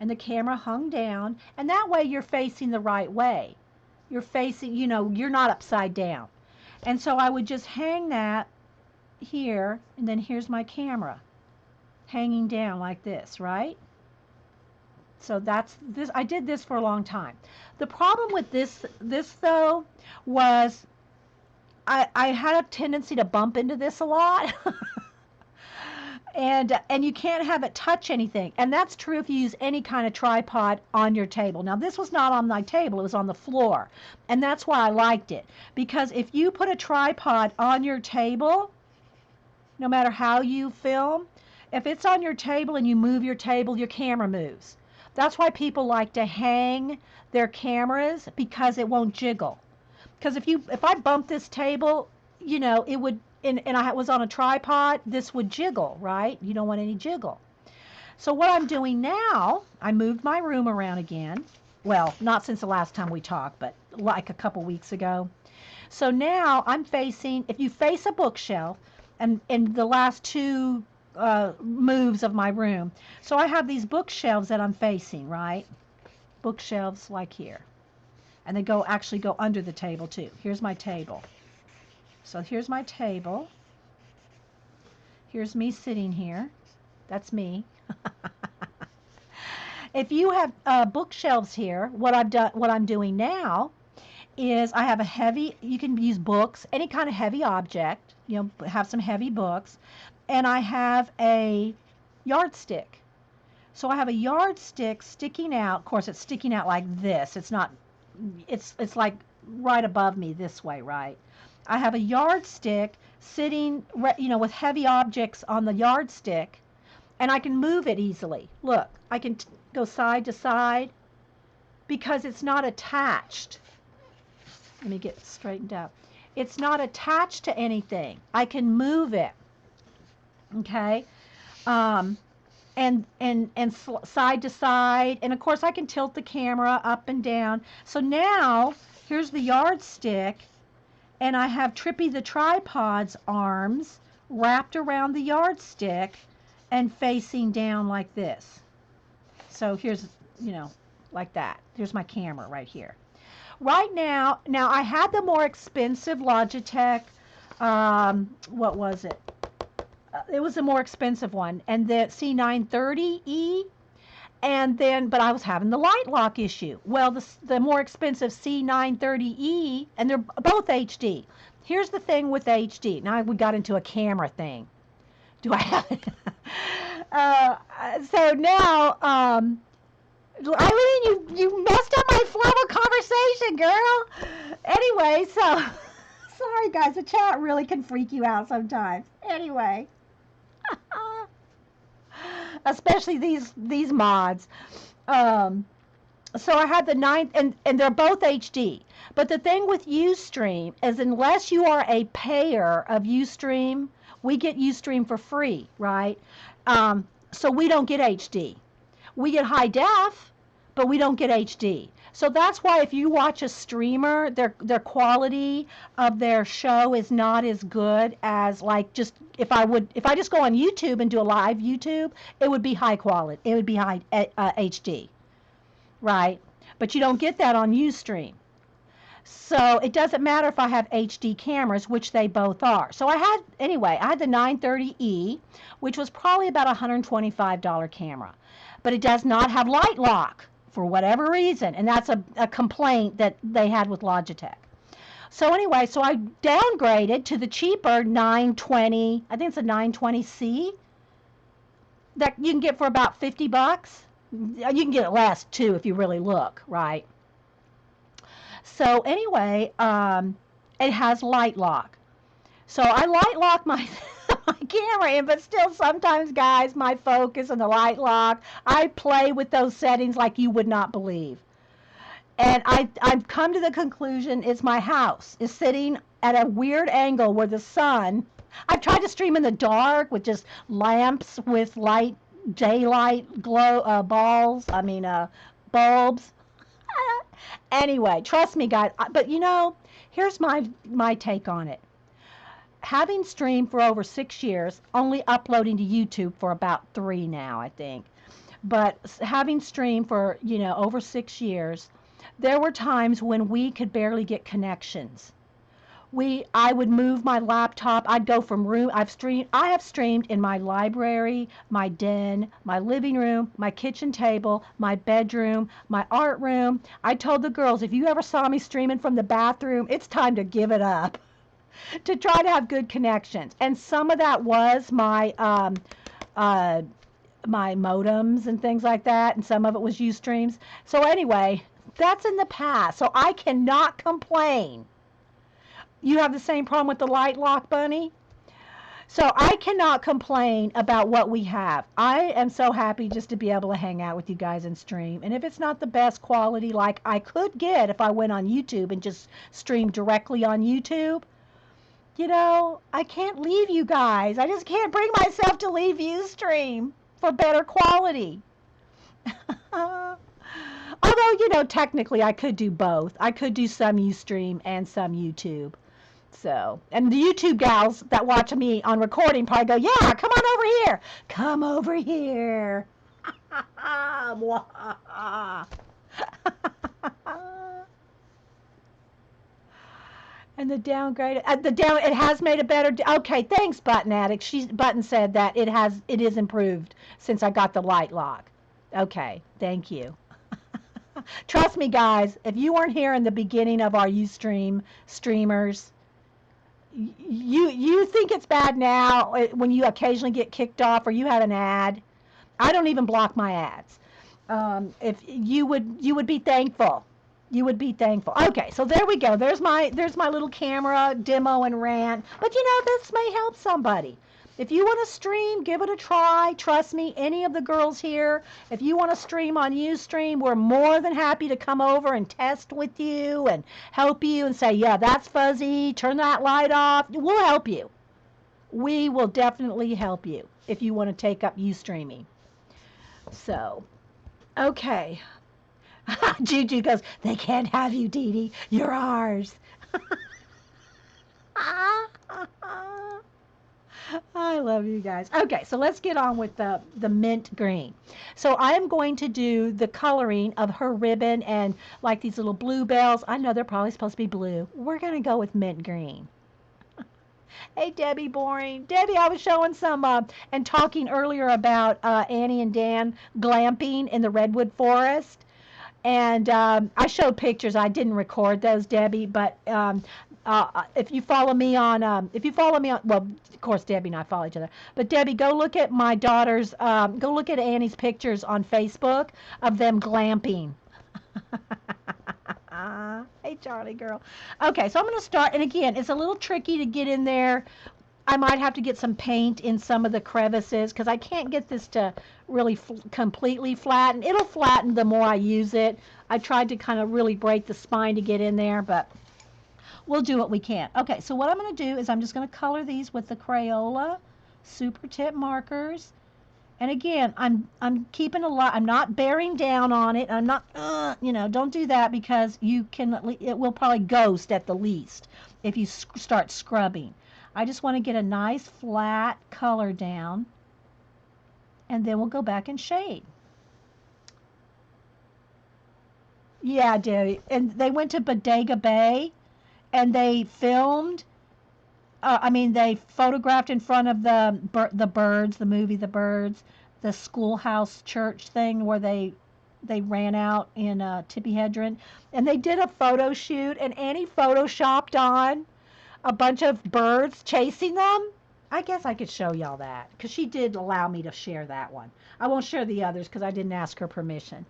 And the camera hung down, and that way you're facing the right way. You're facing, you're not upside down. And so I would just hang that here, and then here's my camera hanging down like this, right? So that's this. I did this for a long time. The problem with this though was I had a tendency to bump into this a lot. And you can't have it touch anything. And that's true if you use any kind of tripod on your table. Now this was not on my table, it was on the floor. And that's why I liked it. Because if you put a tripod on your table, no matter how you film, if it's on your table and you move your table, your camera moves. That's why people like to hang their cameras, because it won't jiggle. Because if I bump this table, it would, and I was on a tripod, this would jiggle, right? You don't want any jiggle. So what I'm doing now, I moved my room around again. Well, not since the last time we talked, but like a couple weeks ago. So now I'm facing, if you face a bookshelf, and in the last two moves of my room, so I have these bookshelves that I'm facing, right? Bookshelves like here. And they actually go under the table too. Here's my table. So here's my table. Here's me sitting here. That's me. If you have bookshelves here, what I'm doing now is I have you can use books, any kind of heavy object, have some heavy books, and I have a yardstick. So I have a yardstick sticking out. Of course, it's sticking out like this. It's not, it's like right above me this way, right? I have a yardstick sitting, with heavy objects on the yardstick, and I can move it easily. Look, I can go side to side because it's not attached. Let me get straightened up. It's not attached to anything. I can move it. Okay? And side to side, and of course I can tilt the camera up and down. So now here's the yardstick, and I have Trippy the tripod's arms wrapped around the yardstick and facing down like this. So here's, like that. Here's my camera right here. Right now I had the more expensive Logitech, what was it? It was a more expensive one, and the C930E, but I was having the light lock issue. Well, the more expensive C930E, and they're both HD. Here's the thing with HD. Now we got into a camera thing. Do I have it? So now, Eileen, you messed up my flow of conversation, girl. Anyway, so sorry guys, the chat really can freak you out sometimes. Anyway. Especially these mods. So I had the 9th, and they're both HD. But the thing with Ustream is, unless you are a payer of Ustream, we get Ustream for free, right? So we don't get HD. We get high def, but we don't get HD. So that's why if you watch a streamer, their quality of their show is not as good as, like, just if I just go on YouTube and do a live YouTube, it would be high quality. It would be high HD, right? But you don't get that on Ustream. So it doesn't matter if I have HD cameras, which they both are. So anyway, I had the 930E, which was probably about a $125 camera. But it does not have light lock for whatever reason. And that's a complaint that they had with Logitech. So anyway, so I downgraded to the cheaper 920, I think it's a 920C that you can get for about 50 bucks. You can get it less too if you really look, right? So anyway, it has light lock. So I light lock my my camera in, but still sometimes, guys, my focus and the light lock, I play with those settings like you would not believe. And I've come to the conclusion it's my house is sitting at a weird angle where the sun. I've tried to stream in the dark with just lamps with light, daylight glow bulbs. Anyway, trust me, guys. But here's my take on it. Having streamed for over 6 years, only uploading to YouTube for about 3 now, I think. But having streamed for over 6 years, there were times when we could barely get connections. I would move my laptop. I'd go from room. I have streamed in my library, my den, my living room, my kitchen table, my bedroom, my art room. I told the girls, if you ever saw me streaming from the bathroom, it's time to give it up to try to have good connections. And some of that was uh, my modems and things like that, and some of it was Ustreams. So anyway, that's in the past. So I cannot complain. You have the same problem with the light lock, Bunny? So I cannot complain about what we have. I am so happy just to be able to hang out with you guys and stream. And if it's not the best quality like I could get if I went on YouTube and just streamed directly on YouTube, I can't leave you guys. I just can't bring myself to leave Ustream for better quality. Although, technically I could do both. I could do some Ustream and some YouTube. So, and the YouTube gals that watch me on recording probably go, yeah, come on over here. Come over here. And the downgrade, it has made a better. Okay, thanks, Button Addict. Button said that it is improved since I got the light lock. Okay, thank you. Trust me, guys. If you weren't here in the beginning of our Ustream streamers, you think it's bad now when you occasionally get kicked off or you have an ad. I don't even block my ads. If you would be thankful. You would be thankful. Okay, so there we go. There's my little camera demo and rant. But this may help somebody. If you want to stream, give it a try. Trust me, any of the girls here, if you want to stream on Ustream, we're more than happy to come over and test with you and help you and say, yeah, that's fuzzy. Turn that light off. We'll help you. We will definitely help you if you want to take up Ustreaming. So, okay. Juju goes, they can't have you, Dee Dee. You're ours. I love you guys. Okay, so let's get on with the mint green. So I am going to do the coloring of her ribbon and like these little bluebells. I know they're probably supposed to be blue. We're going to go with mint green. Hey, Debbie Boring. Debbie, I was showing some and talking earlier about Annie and Dan glamping in the redwood forest. And I showed pictures. I didn't record those, Debbie, but if you follow me on, well, of course, Debbie and I follow each other. But Debbie, go look at my daughter's, go look at Annie's pictures on Facebook of them glamping. Hey, Charlie girl. Okay, so I'm going to start, and again, it's a little tricky to get in there. I might have to get some paint in some of the crevices because I can't get this to really completely flatten. It'll flatten the more I use it. I tried to kind of really break the spine to get in there, but we'll do what we can. Okay, so what I'm going to do is I'm just going to color these with the Crayola Super Tip markers. And again, I'm keeping a lot. I'm not bearing down on it. I'm not, don't do that because it will probably ghost at the least if you start scrubbing. I just want to get a nice flat color down, and then we'll go back and shade. Yeah, Debbie. And they went to Bodega Bay and they filmed. I mean, they photographed in front of the birds, the movie The Birds, the schoolhouse church thing where they ran out in Tippy Hedren, and they did a photo shoot, and Annie photoshopped on a bunch of birds chasing them. I guess I could show y'all that because she did allow me to share that one. I won't share the others because I didn't ask her permission.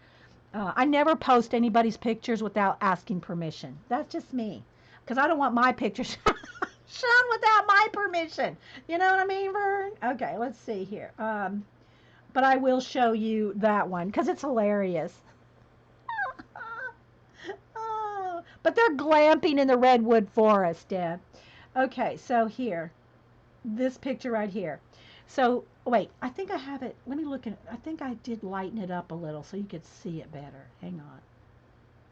I never post anybody's pictures without asking permission. That's just me because I don't want my pictures shown without my permission. You know what I mean, Vern? Okay, let's see here. But I will show you that one because it's hilarious. Oh, but they're glamping in the redwood forest, Dad. Okay, so here, this picture right here. So wait, I think I have it. Let me look at it. I think I did lighten it up a little so you could see it better. Hang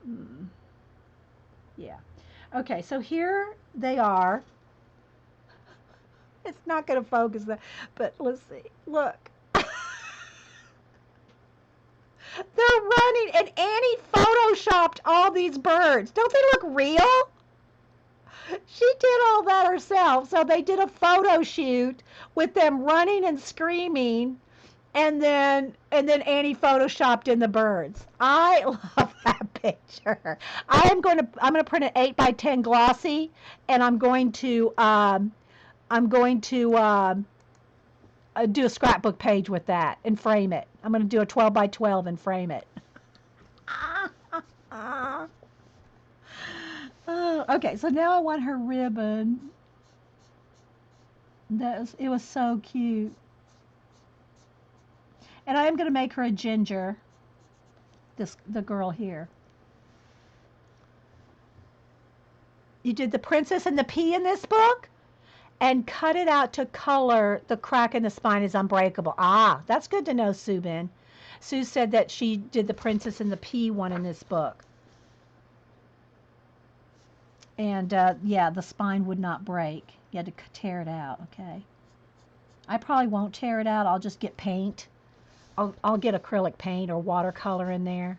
on. Yeah. Okay, so here they are. It's not going to focus that, but let's see. Look. They're running, and Annie photoshopped all these birds. Don't they look real? She did all that herself. So they did a photo shoot with them running and screaming, and then Annie photoshopped in the birds. I love that picture. I'm going to print an 8x10 glossy, and I'm going to do a scrapbook page with that and frame it. I'm going to do a 12x12 and frame it. Oh, okay, so now I want her ribbon. It was so cute. And I am going to make her a ginger, the girl here. You did the princess and the pea in this book? And cut it out to color the crack in the spine is unbreakable. Ah, that's good to know, Sue Ben. Sue said that she did the princess and the pea one in this book. And yeah, the spine would not break. You had to tear it out, okay? I probably won't tear it out. I'll just get paint. I'll get acrylic paint or watercolor in there.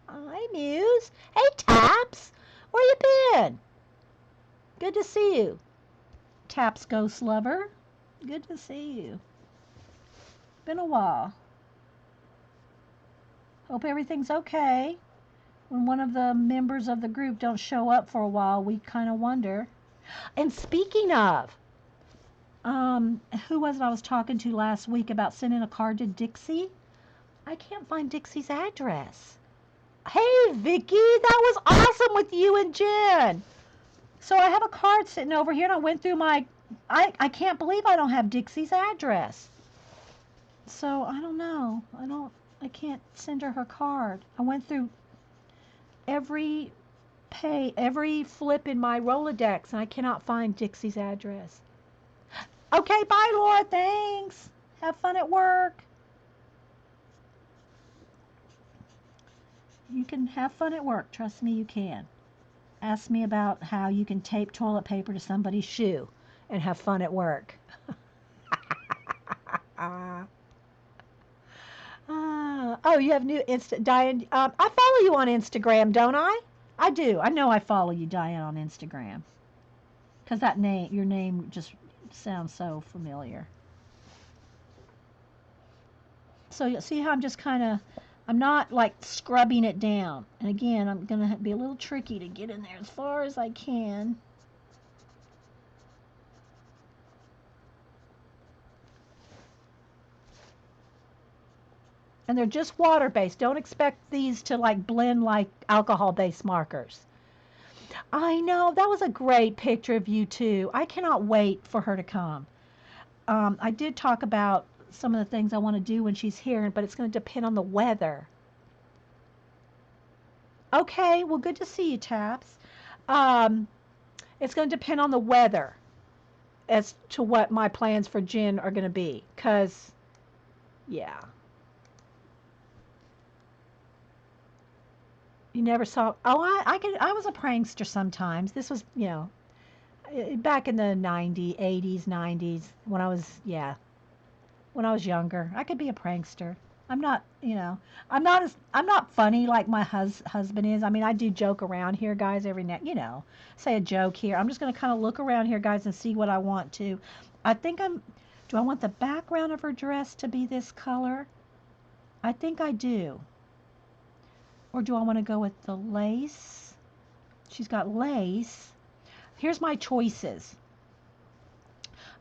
Hi, Muse. Hey, Taps. Where you been? Good to see you. Taps Ghost Lover. Good to see you. Been a while. Hope everything's okay. When one of the members of the group don't show up for a while, we kind of wonder. And speaking of, who was it I was talking to last week about sending a card to Dixie? I can't find Dixie's address. Hey, Vicky, that was awesome with you and Jen. So I have a card sitting over here, and I went through I can't believe I don't have Dixie's address. So I don't know. I can't send her card. I went through every flip in my Rolodex, and I cannot find Dixie's address. Okay, bye, Laura. Thanks. Have fun at work. You can have fun at work. Trust me, you can. Ask me about how you can tape toilet paper to somebody's shoe and have fun at work. Oh, you have new Diane. I follow you on Instagram, don't I? I do. I know I follow you, Diane, on Instagram. Because your name just sounds so familiar. So you'll see how I'm not like scrubbing it down. And again, I'm going to be a little tricky to get in there as far as I can. And they're just water-based. Don't expect these to like blend like alcohol-based markers. I know, that was a great picture of you too. I cannot wait for her to come. I did talk about some of the things I want to do when she's here, but it's going to depend on the weather. Okay, well, good to see you, Taps. It's going to depend on the weather as to what my plans for Jen are going to be. Because, yeah. You never saw. Oh, I was a prankster sometimes. This was, back in the 90s, 80s, 90s, when I was younger. I could be a prankster. I'm not, I'm not funny like my husband is. I mean, I do joke around here, guys, every night, say a joke here. I'm just going to kind of look around here, guys, and see what I want to. I think do I want the background of her dress to be this color? I think I do. Or do I want to go with the lace? She's got lace. Here's my choices.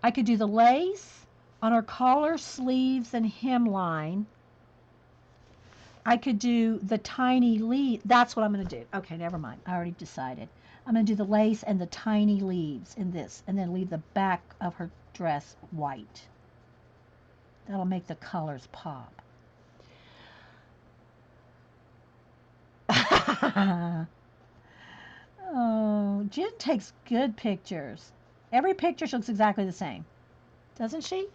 I could do the lace on her collar, sleeves, and hemline. I could do the tiny leaf. That's what I'm going to do. Okay, never mind. I already decided. I'm going to do the lace and the tiny leaves in this, and then leave the back of her dress white. That'll make the colors pop. Oh, Jen takes good pictures. Every picture looks exactly the same, doesn't she?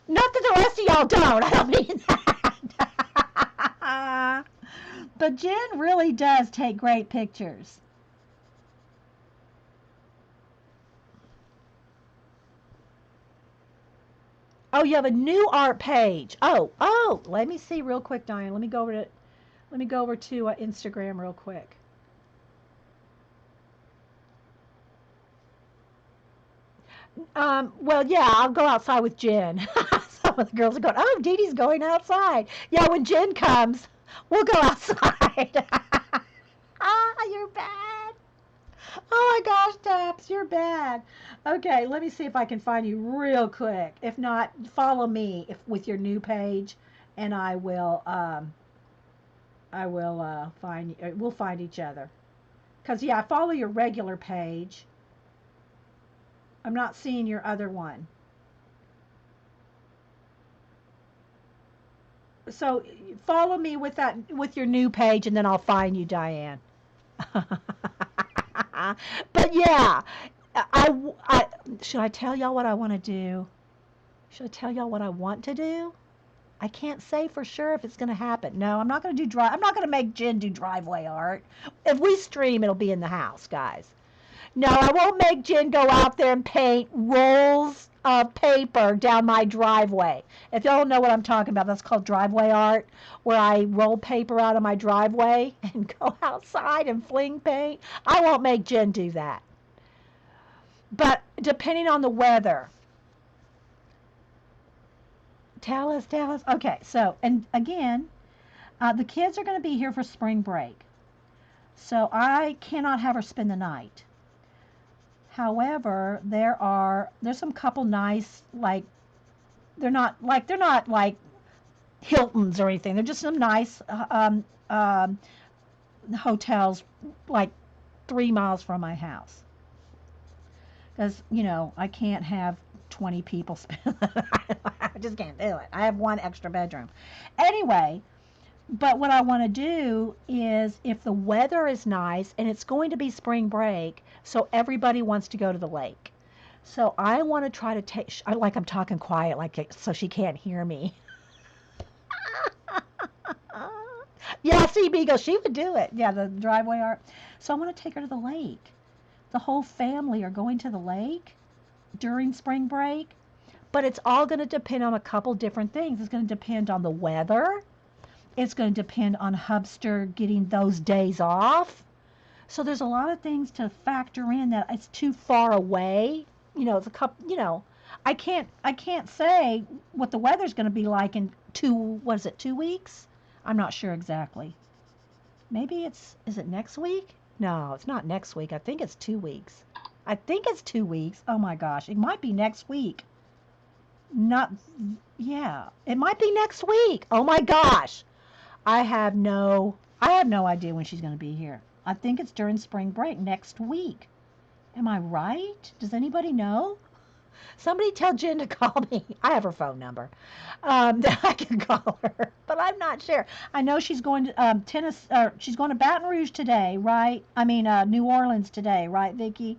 Not that the rest of y'all don't. I don't mean that. But Jen really does take great pictures. Oh, you have a new art page. Oh, let me see real quick, Diane. Let me go over to Instagram real quick. Well, yeah, I'll go outside with Jen. Some of the girls are going, oh, Dee Dee's going outside. Yeah, when Jen comes, we'll go outside. You're bad. Oh my gosh, Taps, you're bad. Okay, let me see if I can find you real quick. If not, follow me with your new page, and I will find you. We'll find each other. Cause yeah, I follow your regular page. I'm not seeing your other one. So follow me with your new page, and then I'll find you, Diane. But yeah, I should I tell y'all what I want to do? Should I tell y'all what I want to do? I can't say for sure if it's going to happen. No, I'm not going to I'm not going to make Jen do driveway art. If we stream, it'll be in the house, guys. No, I won't make Jen go out there and paint rolls of paper down my driveway. If y'all don't know what I'm talking about, that's called driveway art, where I roll paper out of my driveway and go outside and fling paint. I won't make Jen do that. But depending on the weather, tell us, tell us. Okay, so, and again, the kids are going to be here for spring break. So I cannot have her spend the night. However, there's some couple nice, like they're not like Hiltons or anything. They're just some nice hotels like 3 miles from my house. Because I can't have 20 people spend. I just can't do it. I have one extra bedroom. Anyway, but what I want to do is if the weather is nice and it's going to be spring break, so everybody wants to go to the lake. So I want to try to take, like I'm talking quiet, like so she can't hear me. Yeah, see, Beagle, she would do it. Yeah, the driveway art. So I want to take her to the lake. The whole family are going to the lake during spring break, but it's all going to depend on a couple different things. It's going to depend on the weather. It's going to depend on Hubster getting those days off. So there's a lot of things to factor in that it's too far away. It's a couple, I can't say what the weather's going to be like in 2 weeks? I'm not sure exactly. Maybe is it next week? No, it's not next week. I think it's 2 weeks. I think it's 2 weeks. Oh my gosh, it might be next week. Not, yeah, it might be next week. Oh my gosh. I have no idea when she's going to be here. I think it's during spring break next week. Am I right? Does anybody know? Somebody tell Jen to call me. I have her phone number. That I can call her, but I'm not sure. I know she's going to she's going to Baton Rouge today, right? I mean, New Orleans today, right, Vicki?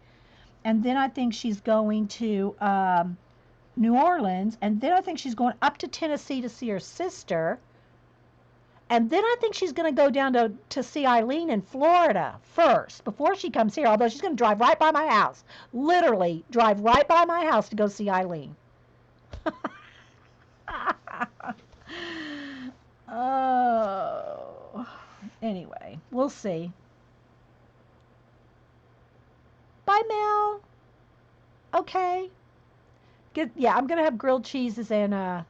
And then I think she's going to New Orleans, and then I think she's going up to Tennessee to see her sister. And then I think she's going to go down to see Eileen in Florida first before she comes here, although she's going to drive right by my house. Literally drive right by my house to go see Eileen. We'll see. Bye, Mel. Okay. Yeah, I'm gonna have grilled cheeses and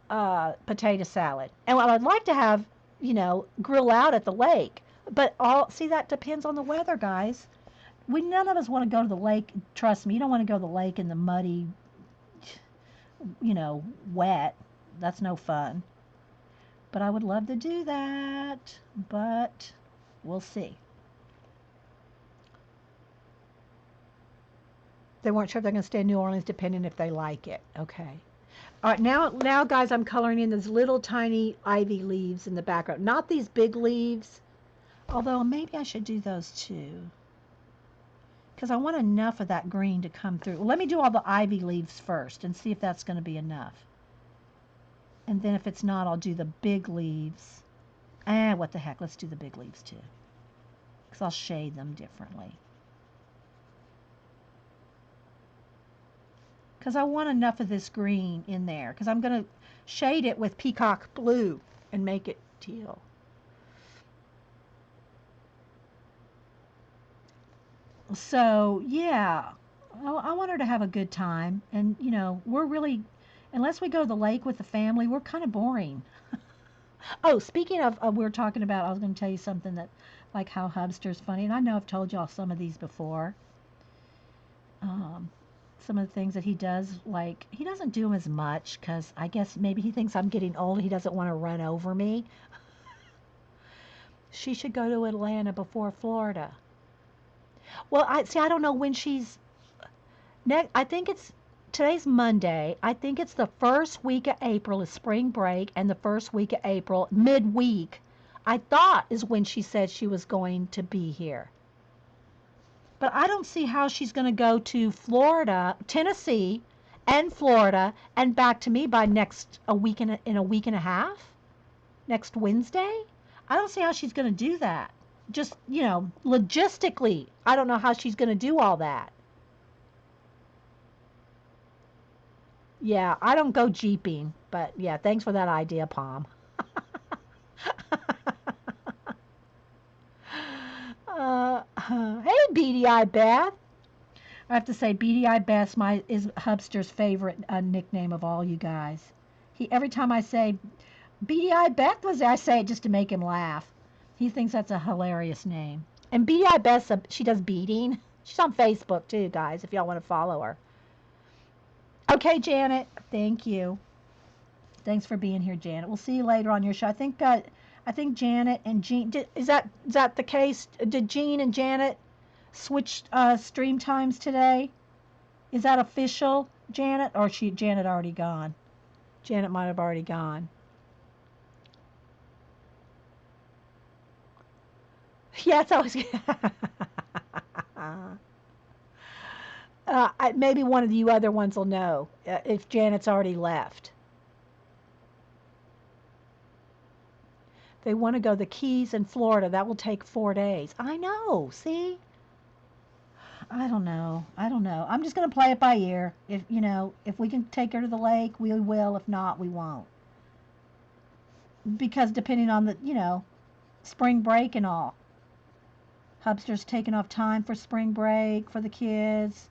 potato salad. And what I'd like to have, grill out at the lake. But see, that depends on the weather, guys. None of us want to go to the lake. Trust me, you don't want to go to the lake in the muddy, wet. That's no fun. But I would love to do that. But we'll see. They weren't sure if they're going to stay in New Orleans, depending if they like it. Okay. All right, now, guys, I'm coloring in those little tiny ivy leaves in the background. Not these big leaves, although maybe I should do those too, because I want enough of that green to come through. Well, let me do all the ivy leaves first and see if that's going to be enough. And then if it's not, I'll do the big leaves. What the heck? Let's do the big leaves too, because I'll shade them differently. Because I want enough of this green in there, because I'm going to shade it with peacock blue and make it teal. So, yeah, I want her to have a good time. And, we're really, unless we go to the lake with the family, we're kind of boring. Oh, speaking of, we were talking about, I was going to tell you something that, like how Hubster's funny. And I know I've told y'all some of these before. Some of the things that he does, like, he doesn't do them as much because I guess maybe he thinks I'm getting old. He doesn't want to run over me. She should go to Atlanta before Florida. Well, I don't know when she's next. I think today's Monday. I think it's the first week of April is spring break, and the first week of April, midweek, I thought is when she said she was going to be here. But I don't see how she's going to go to Florida, Tennessee, and Florida, and back to me by a week and a half, next Wednesday. I don't see how she's going to do that. Just, logistically, I don't know how she's going to do all that. Yeah, I don't go jeeping, but yeah, thanks for that idea, Palm. Hey, Beady Eye Beth. I have to say, Beady Eye Beth is Hubster's favorite nickname of all you guys. Every time I say Beady Eye Beth was there, I say it just to make him laugh. He thinks that's a hilarious name. And Beady Eye Beth, she does beading. She's on Facebook too, guys, if y'all want to follow her. Okay, Janet. Thank you. Thanks for being here, Janet. We'll see you later on your show. I think Janet and Jean. Is that the case? Did Jean and Janet switch stream times today? Is that official, Janet, or Janet already gone? Janet might have already gone. Yeah, it's always. Maybe one of you other ones will know if Janet's already left. They want to go the Keys in Florida. That will take 4 days. I know. See? I don't know. I'm just going to play it by ear. If we can take her to the lake, we will. If not, we won't. Because depending on the, spring break and all. Hubster's taking off time for spring break for the kids.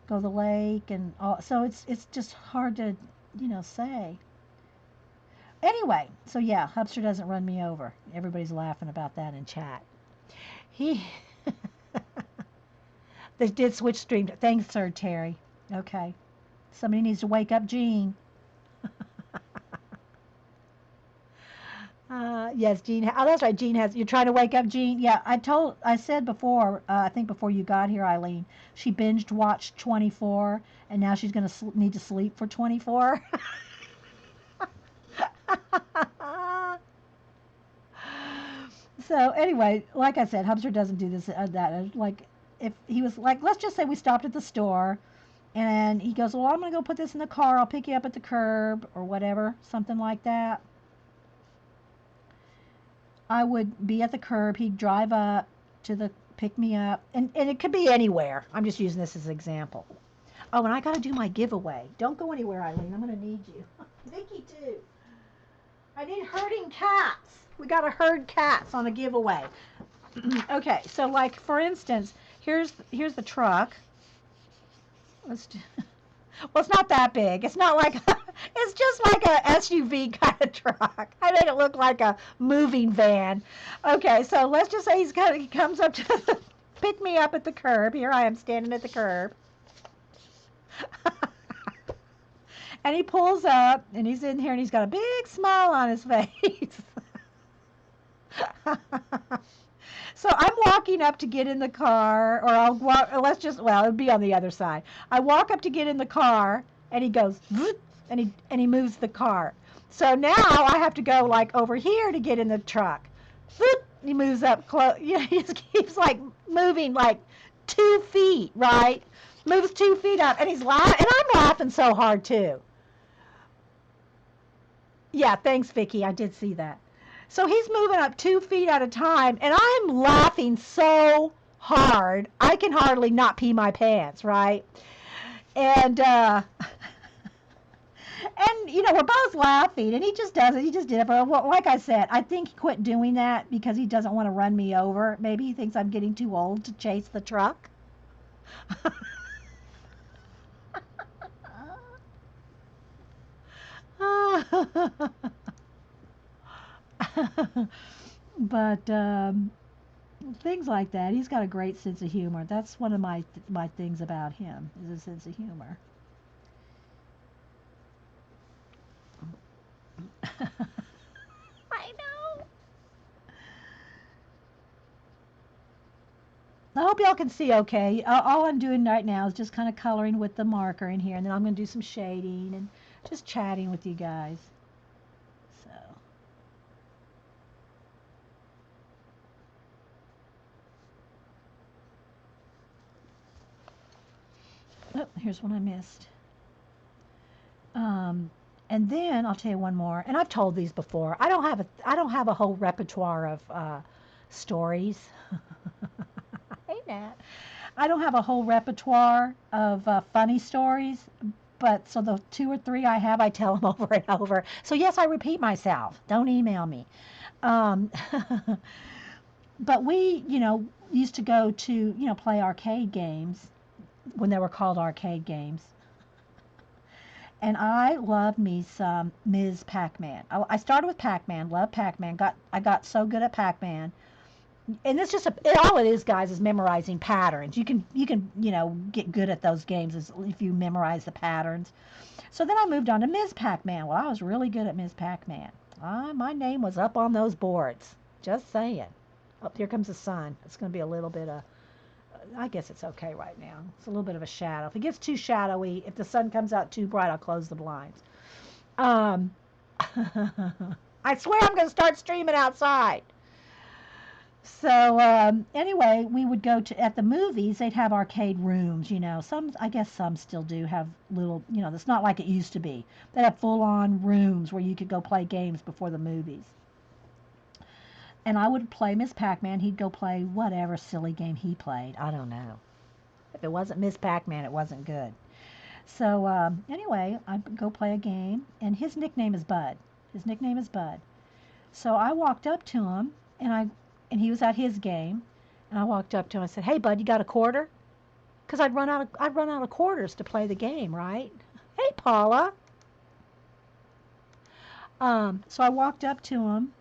Go to the lake and all. So it's just hard to, say. Anyway, so yeah, Hubster doesn't run me over. Everybody's laughing about that in chat. They did switch stream. Thanks, Sir Terry. Okay. Somebody needs to wake up Jean. Yes, Jean. Oh, that's right. Jean has. You're trying to wake up Jean. Yeah, I said before. I think before you got here, Eileen. She binged watched 24, and now she's gonna need to sleep for 24. So anyway, like I said, Hubster doesn't do this. That like if he was like, let's just say we stopped at the store, and he goes, well, I'm gonna go put this in the car. I'll pick you up at the curb or whatever, something like that. I would be at the curb. He'd drive up to the pick me up, and it could be anywhere. I'm just using this as an example. Oh, and I got to do my giveaway. Don't go anywhere, Eileen. I'm going to need you. Vicky, too. I need herding cats. We got to herd cats on a giveaway. Okay, so like for instance, here's the truck. Let's do, well, it's not that big. It's not like it's just like a SUV kind of truck. I made it look like a moving van. Okay, so let's just say he comes up to pick me up at the curb. Here I am standing at the curb. And he pulls up and he's in here and he's got a big smile on his face. So I'm walking up to get in the car, or I'll walk. Well, it'd be on the other side. I walk up to get in the car, and he goes, and he moves the car. So now I have to go like over here to get in the truck. He moves up close. Yeah, he just keeps like moving like 2 feet, right? Moves 2 feet up, and he's laughing, and I'm laughing so hard too. Yeah, thanks, Vicky. I did see that. So he's moving up 2 feet at a time, and I'm laughing so hard I can hardly not pee my pants, right? And and we're both laughing, and he just does it. He just did it. But like I said, I think he quit doing that because he doesn't want to run me over. Maybe he thinks I'm getting too old to chase the truck. But things like that. He's got a great sense of humor. That's one of my things about him is his sense of humor. I know. I hope y'all can see okay. All I'm doing right now is just kind of coloring with the marker in here, and then I'm going to do some shading and just chatting with you guys. So, oh, here's one I missed. Um, and then I'll tell you one more, and I've told these before. I don't have a whole repertoire of stories. Hey, Nat. I don't have a whole repertoire of funny stories, but so the two or three I have, I tell them over and over. So yes, I repeat myself. Don't email me. Um, but we, used to go to, play arcade games when they were called arcade games. And I love me some Ms. Pac-Man. I started with Pac-Man, love Pac-Man. I got so good at Pac-Man, and it's just all it is, guys, is memorizing patterns. You can get good at those games if you memorize the patterns. So then I moved on to Ms. Pac-Man. Well, I was really good at Ms. Pac-Man. My name was up on those boards. Just saying. Oh, here comes the sun. It's going to be a little bit of. I guess it's okay right now. It's a little bit of a shadow. If it gets too shadowy, if the sun comes out too bright, I'll close the blinds. Um, I swear I'm going to start streaming outside. So anyway, we would go to at the movies. They'd have arcade rooms. I guess some still do have little. It's not like it used to be. They have full-on rooms where you could go play games before the movies. And I would play Miss Pac-Man. He'd go play whatever silly game he played. I don't know. If it wasn't Miss Pac-Man, it wasn't good. So anyway, I'd go play a game, and his nickname is Bud. His nickname is Bud. So I walked up to him, and he was at his game, and I walked up to him and said, "Hey, Bud, you got a quarter?" Because I'd run out of quarters to play the game, right? Hey, Paula. So I walked up to him.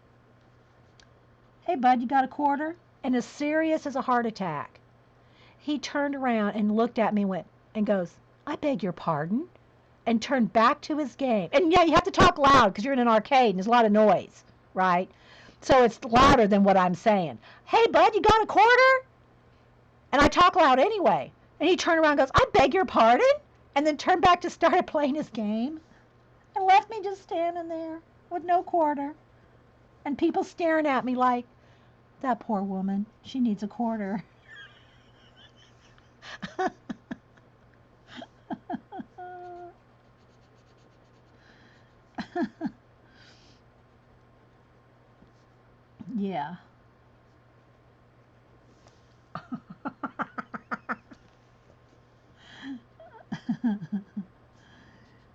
"Hey, Bud, you got a quarter?" And as serious as a heart attack, he turned around and looked at me and goes, "I beg your pardon," and turned back to his game. And yeah, you have to talk loud because you're in an arcade and there's a lot of noise, right? So it's louder than what I'm saying. "Hey, Bud, you got a quarter?" And I talk loud anyway. And he turned around and goes, "I beg your pardon?" And then turned back to start playing his game and left me just standing there with no quarter. And people staring at me like, that poor woman, she needs a quarter. Yeah.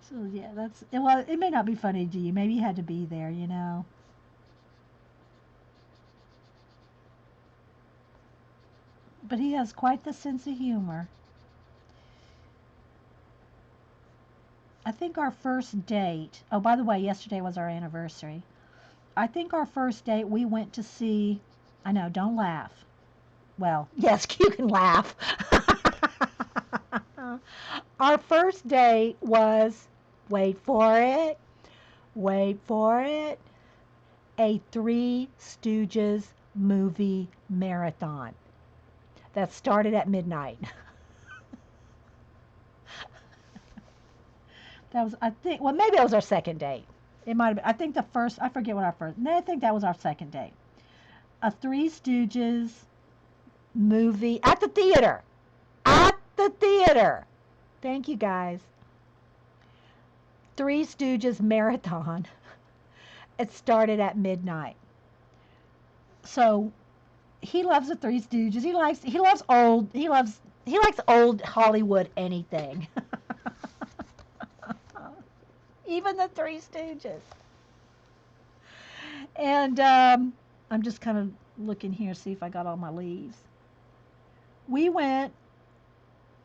So yeah, well, it may not be funny to you. Maybe you had to be there. But he has quite the sense of humor. I think our first date, oh, by the way, yesterday was our anniversary. I think our first date we went to see, I know, don't laugh. Well, yes, you can laugh. Our first date was, wait for it, wait for it, a Three Stooges movie marathon that started at midnight. That was, I think, well, maybe it was our second date. It might have been, I think the first, I forget what our first, no, I think that was our second date. A Three Stooges movie at the theater. At the theater. Thank you guys. Three Stooges marathon. It started at midnight. So he loves the Three Stooges. He likes old Hollywood anything. Even the Three Stooges. And I'm just kind of looking here, see if I got all my leaves. We went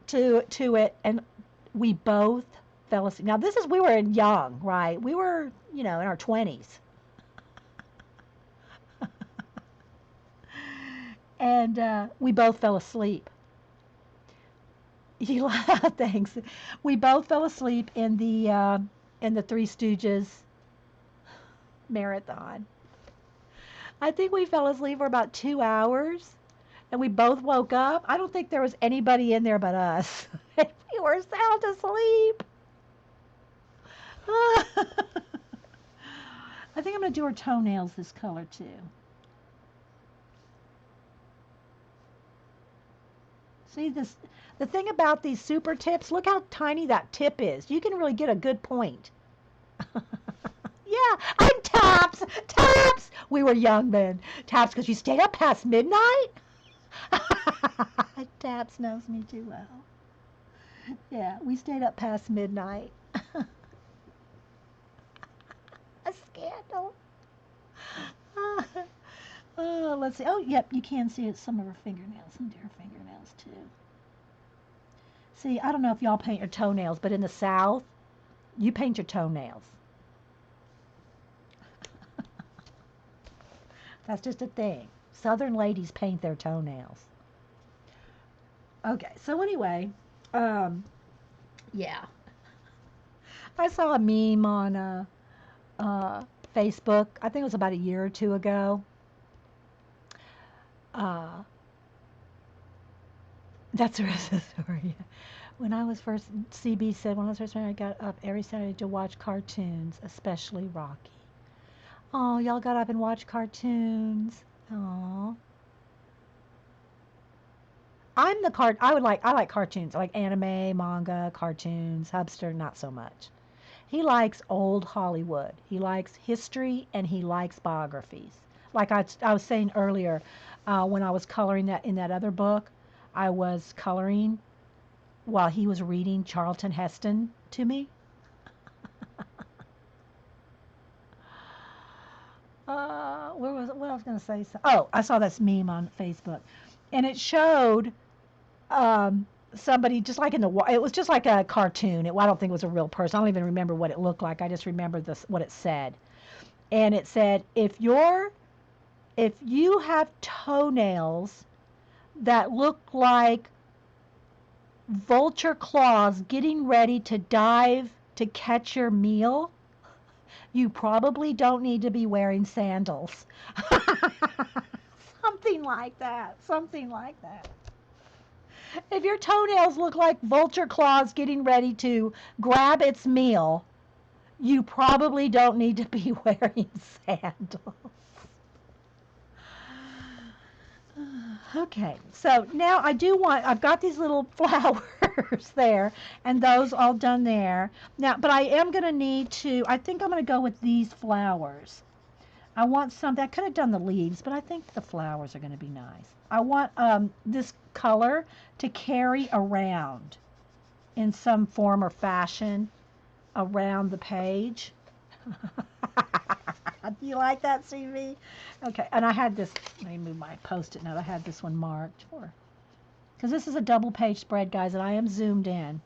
to it, and we both fell asleep. Now we were young, right? We were, in our 20s. And we both fell asleep. Thanks. We both fell asleep in the Three Stooges marathon. I think we fell asleep for about 2 hours, and we both woke up. I don't think there was anybody in there but us. We were sound asleep. I think I'm going to do her toenails this color too. See this? The thing about these super tips, look how tiny that tip is. You can really get a good point. Yeah, I'm Taps. Taps. We were young then. Taps, because you stayed up past midnight. Taps knows me too well. Yeah, we stayed up past midnight. A scandal. Let's see. Oh, yep, you can see it. Some of her fingernails. Some of her fingernails too. See, I don't know if y'all paint your toenails, but in the South, you paint your toenails. That's just a thing. Southern ladies paint their toenails. Okay, so anyway, yeah. I saw a meme on Facebook. I think it was about a year or two ago. Uh, that's the rest of the story. When I was first, CB said, when I was first married, I got up every Saturday to watch cartoons, especially Rocky. Oh, y'all got up and watched cartoons. Oh. I like cartoons. I like anime, manga, cartoons. Hubster, not so much. He likes old Hollywood. He likes history, and he likes biographies. Like I was saying earlier, when I was coloring that in that other book, I was coloring while he was reading Charlton Heston to me. Where was it? What I was going to say? Oh, I saw this meme on Facebook, and it showed somebody just like it was just like a cartoon. I don't think it was a real person. I don't even remember what it looked like. I just remember what it said. And it said, if you have toenails that look like vulture claws getting ready to dive to catch your meal, you probably don't need to be wearing sandals. Something like that. Something like that. If your toenails look like vulture claws getting ready to grab its meal, you probably don't need to be wearing sandals. Okay, so now I've got these little flowers there, and those all done there. Now, but I am going to I think I'm going to go with these flowers. I want something, I could have done the leaves, but I think the flowers are going to be nice. I want this color to carry around in some form or fashion around the page. Do you like that, CV? Okay, and I had this, let me move my Post-it note. I had this one marked for because this is a double page spread, guys, and I am zoomed in.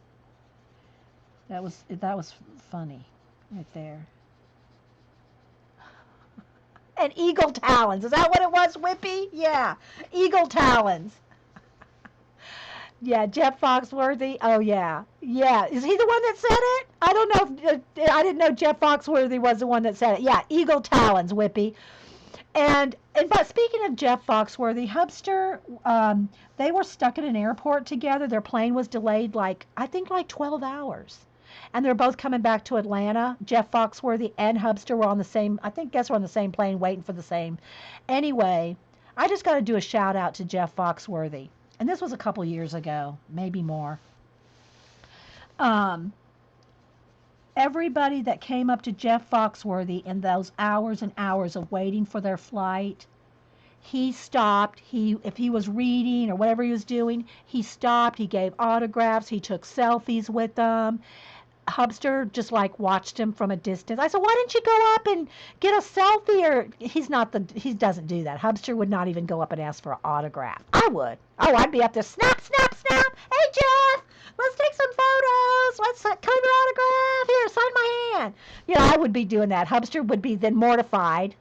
That was funny right there. And eagle talons. Is that what it was, Whippy? Yeah, eagle talons. Yeah, Jeff Foxworthy. Oh yeah, yeah. Is he the one that said it? I don't know. If, I didn't know Jeff Foxworthy was the one that said it. Yeah, eagle talons, Whippy. And but speaking of Jeff Foxworthy, Hubster, they were stuck at an airport together. Their plane was delayed I think like 12 hours. And they're both coming back to Atlanta. Jeff Foxworthy and Hubster were on the same, I think, guess we're on the same plane waiting for the same. Anyway, I just got to do a shout out to Jeff Foxworthy. And this was a couple years ago, maybe more. Um, Everybody that came up to Jeff Foxworthy in those hours and hours of waiting for their flight, he stopped. If he was reading or whatever he was doing, he stopped. He gave autographs. He took selfies with them. Hubster just watched him from a distance. I said, "Why didn't you go up and get a selfie?" Or he doesn't do that. Hubster would not even go up and ask for an autograph. I would. Oh, I'd be up there, snap, snap, snap. Hey, Jeff, let's take some photos. Let's claim your autograph. Here, sign my hand. I would be doing that. Hubster would be then mortified.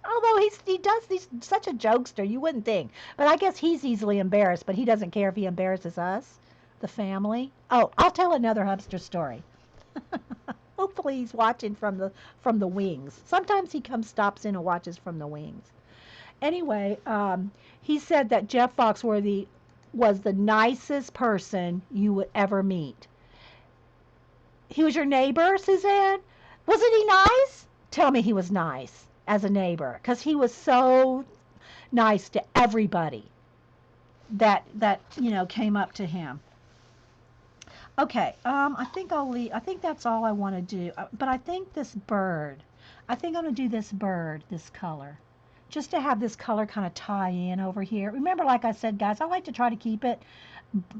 Although he's such a jokester, you wouldn't think. But I guess he's easily embarrassed, but he doesn't care if he embarrasses us, the family. Oh, I'll tell another Hubster story. Hopefully he's watching from the wings. Sometimes he stops in and watches from the wings. Anyway, he said that Jeff Foxworthy was the nicest person you would ever meet. He was your neighbor, Suzanne? Wasn't he nice? Tell me he was nice as a neighbor, because he was so nice to everybody that came up to him. Okay, I think I'll leave. I think that's all I want to do. But I think this bird, I think I'm going to do this bird, this color, just to have this color kind of tie in over here. Remember, like I said, guys, I like to try to keep it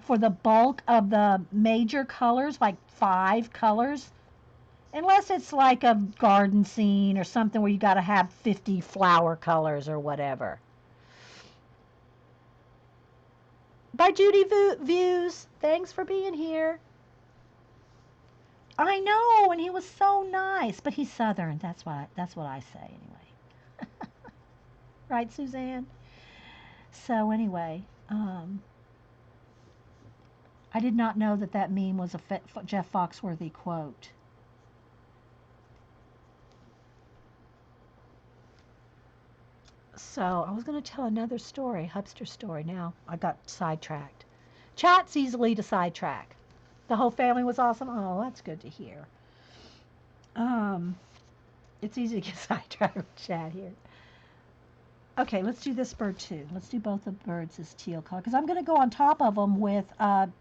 for the bulk of the major colors, like 5 colors, unless it's like a garden scene or something where you got to have 50 flower colors or whatever. Bye, Judy Views. Thanks for being here. I know, and he was so nice, but he's Southern. That's what I say anyway. Right, Suzanne? So anyway, I did not know that meme was a Jeff Foxworthy quote. So I was going to tell another story, Hubster story. Now I got sidetracked. Chat's easily to sidetrack. The whole family was awesome. Oh, that's good to hear. It's easy to get sidetracked with chat here. Okay, let's do this bird too. Let's do both the birds as teal color, because I'm going to go on top of them with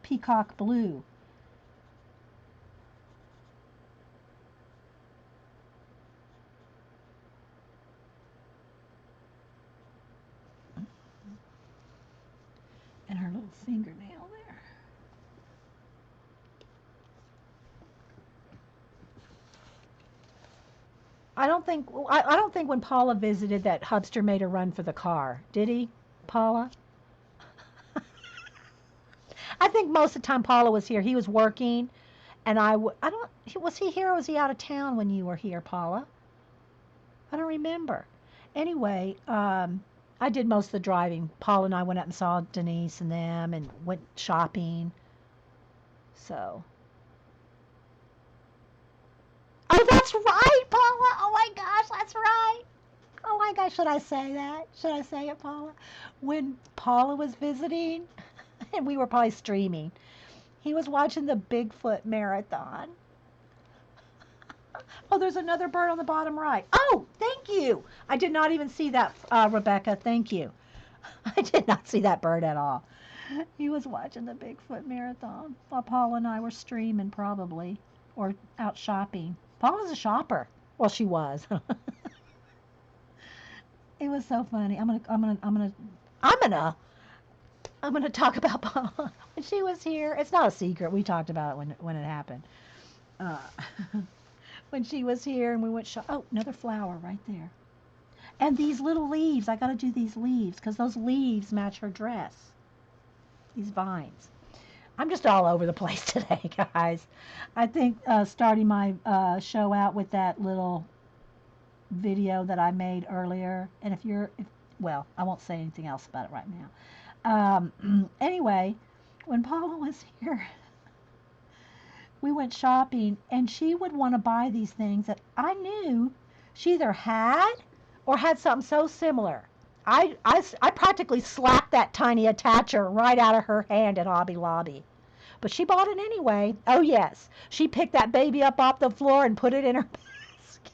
peacock blue. And her little fingernail there. I don't think when Paula visited that Hubster made a run for the car. Did he, Paula? I think most of the time Paula was here. He was working, and was he here or was he out of town when you were here, Paula? I don't remember. Anyway, I did most of the driving. Paula and I went up and saw Denise and them and went shopping. So. Oh, that's right, Paula. Oh my gosh, that's right. Oh my gosh, should I say that? Should I say it, Paula? When Paula was visiting, and we were probably streaming, he was watching the Bigfoot marathon. Oh, there's another bird on the bottom right. Oh, thank you. I did not even see that, Rebecca. Thank you. I did not see that bird at all. He was watching the Bigfoot marathon while Paula and I were streaming, probably, or out shopping. Paula's a shopper. Well, she was. It was so funny. I'm gonna talk about Paula when she was here. It's not a secret. We talked about it when it happened. Uh, when she was here and we went oh, another flower right there. And these little leaves. I got to do these leaves because those leaves match her dress. these vines. I'm just all over the place today, guys. I think starting my show out with that little video that I made earlier, and well, I won't say anything else about it right now. Anyway, when Paula was here, we went shopping, and she would want to buy these things that I knew she either had or had something so similar. I practically slapped that tiny attacher right out of her hand at Hobby Lobby. But she bought it anyway. Oh, yes. She picked that baby up off the floor and put it in her basket.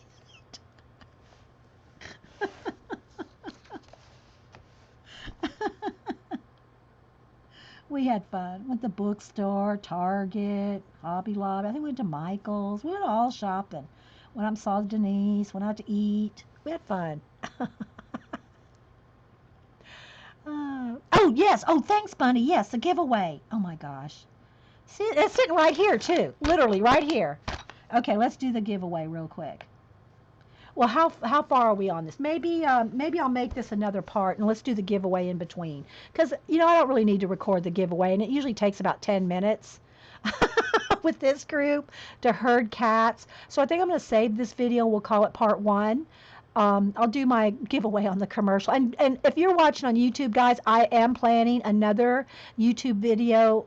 We had fun. Went to the bookstore, Target, Hobby Lobby. I think we went to Michael's. We went all shopping. Went out and saw Denise. Went out to eat. We had fun. Oh, yes. Oh, thanks, Bunny. Yes, the giveaway. Oh, my gosh. See, it's sitting right here, too. Literally right here. Okay, let's do the giveaway real quick. Well, how far are we on this? Maybe I'll make this another part and let's do the giveaway in between. Because I don't really need to record the giveaway, and it usually takes about 10 minutes with this group to herd cats. So I think I'm going to save this video. We'll call it part one. I'll do my giveaway on the commercial. And if you're watching on YouTube, guys, I am planning another YouTube video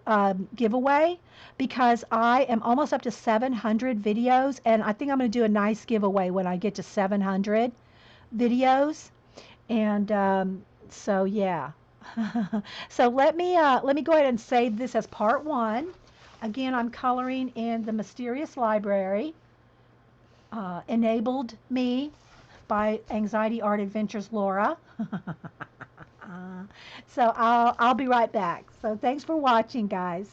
giveaway because I am almost up to 700 videos, and I think I'm going to do a nice giveaway when I get to 700 videos. And so yeah. So let me go ahead and save this as part one. Again, I'm coloring in the Mysterious Library, enabled me by Anxiety Art Adventures Laura. So I'll be right back. So thanks for watching, guys.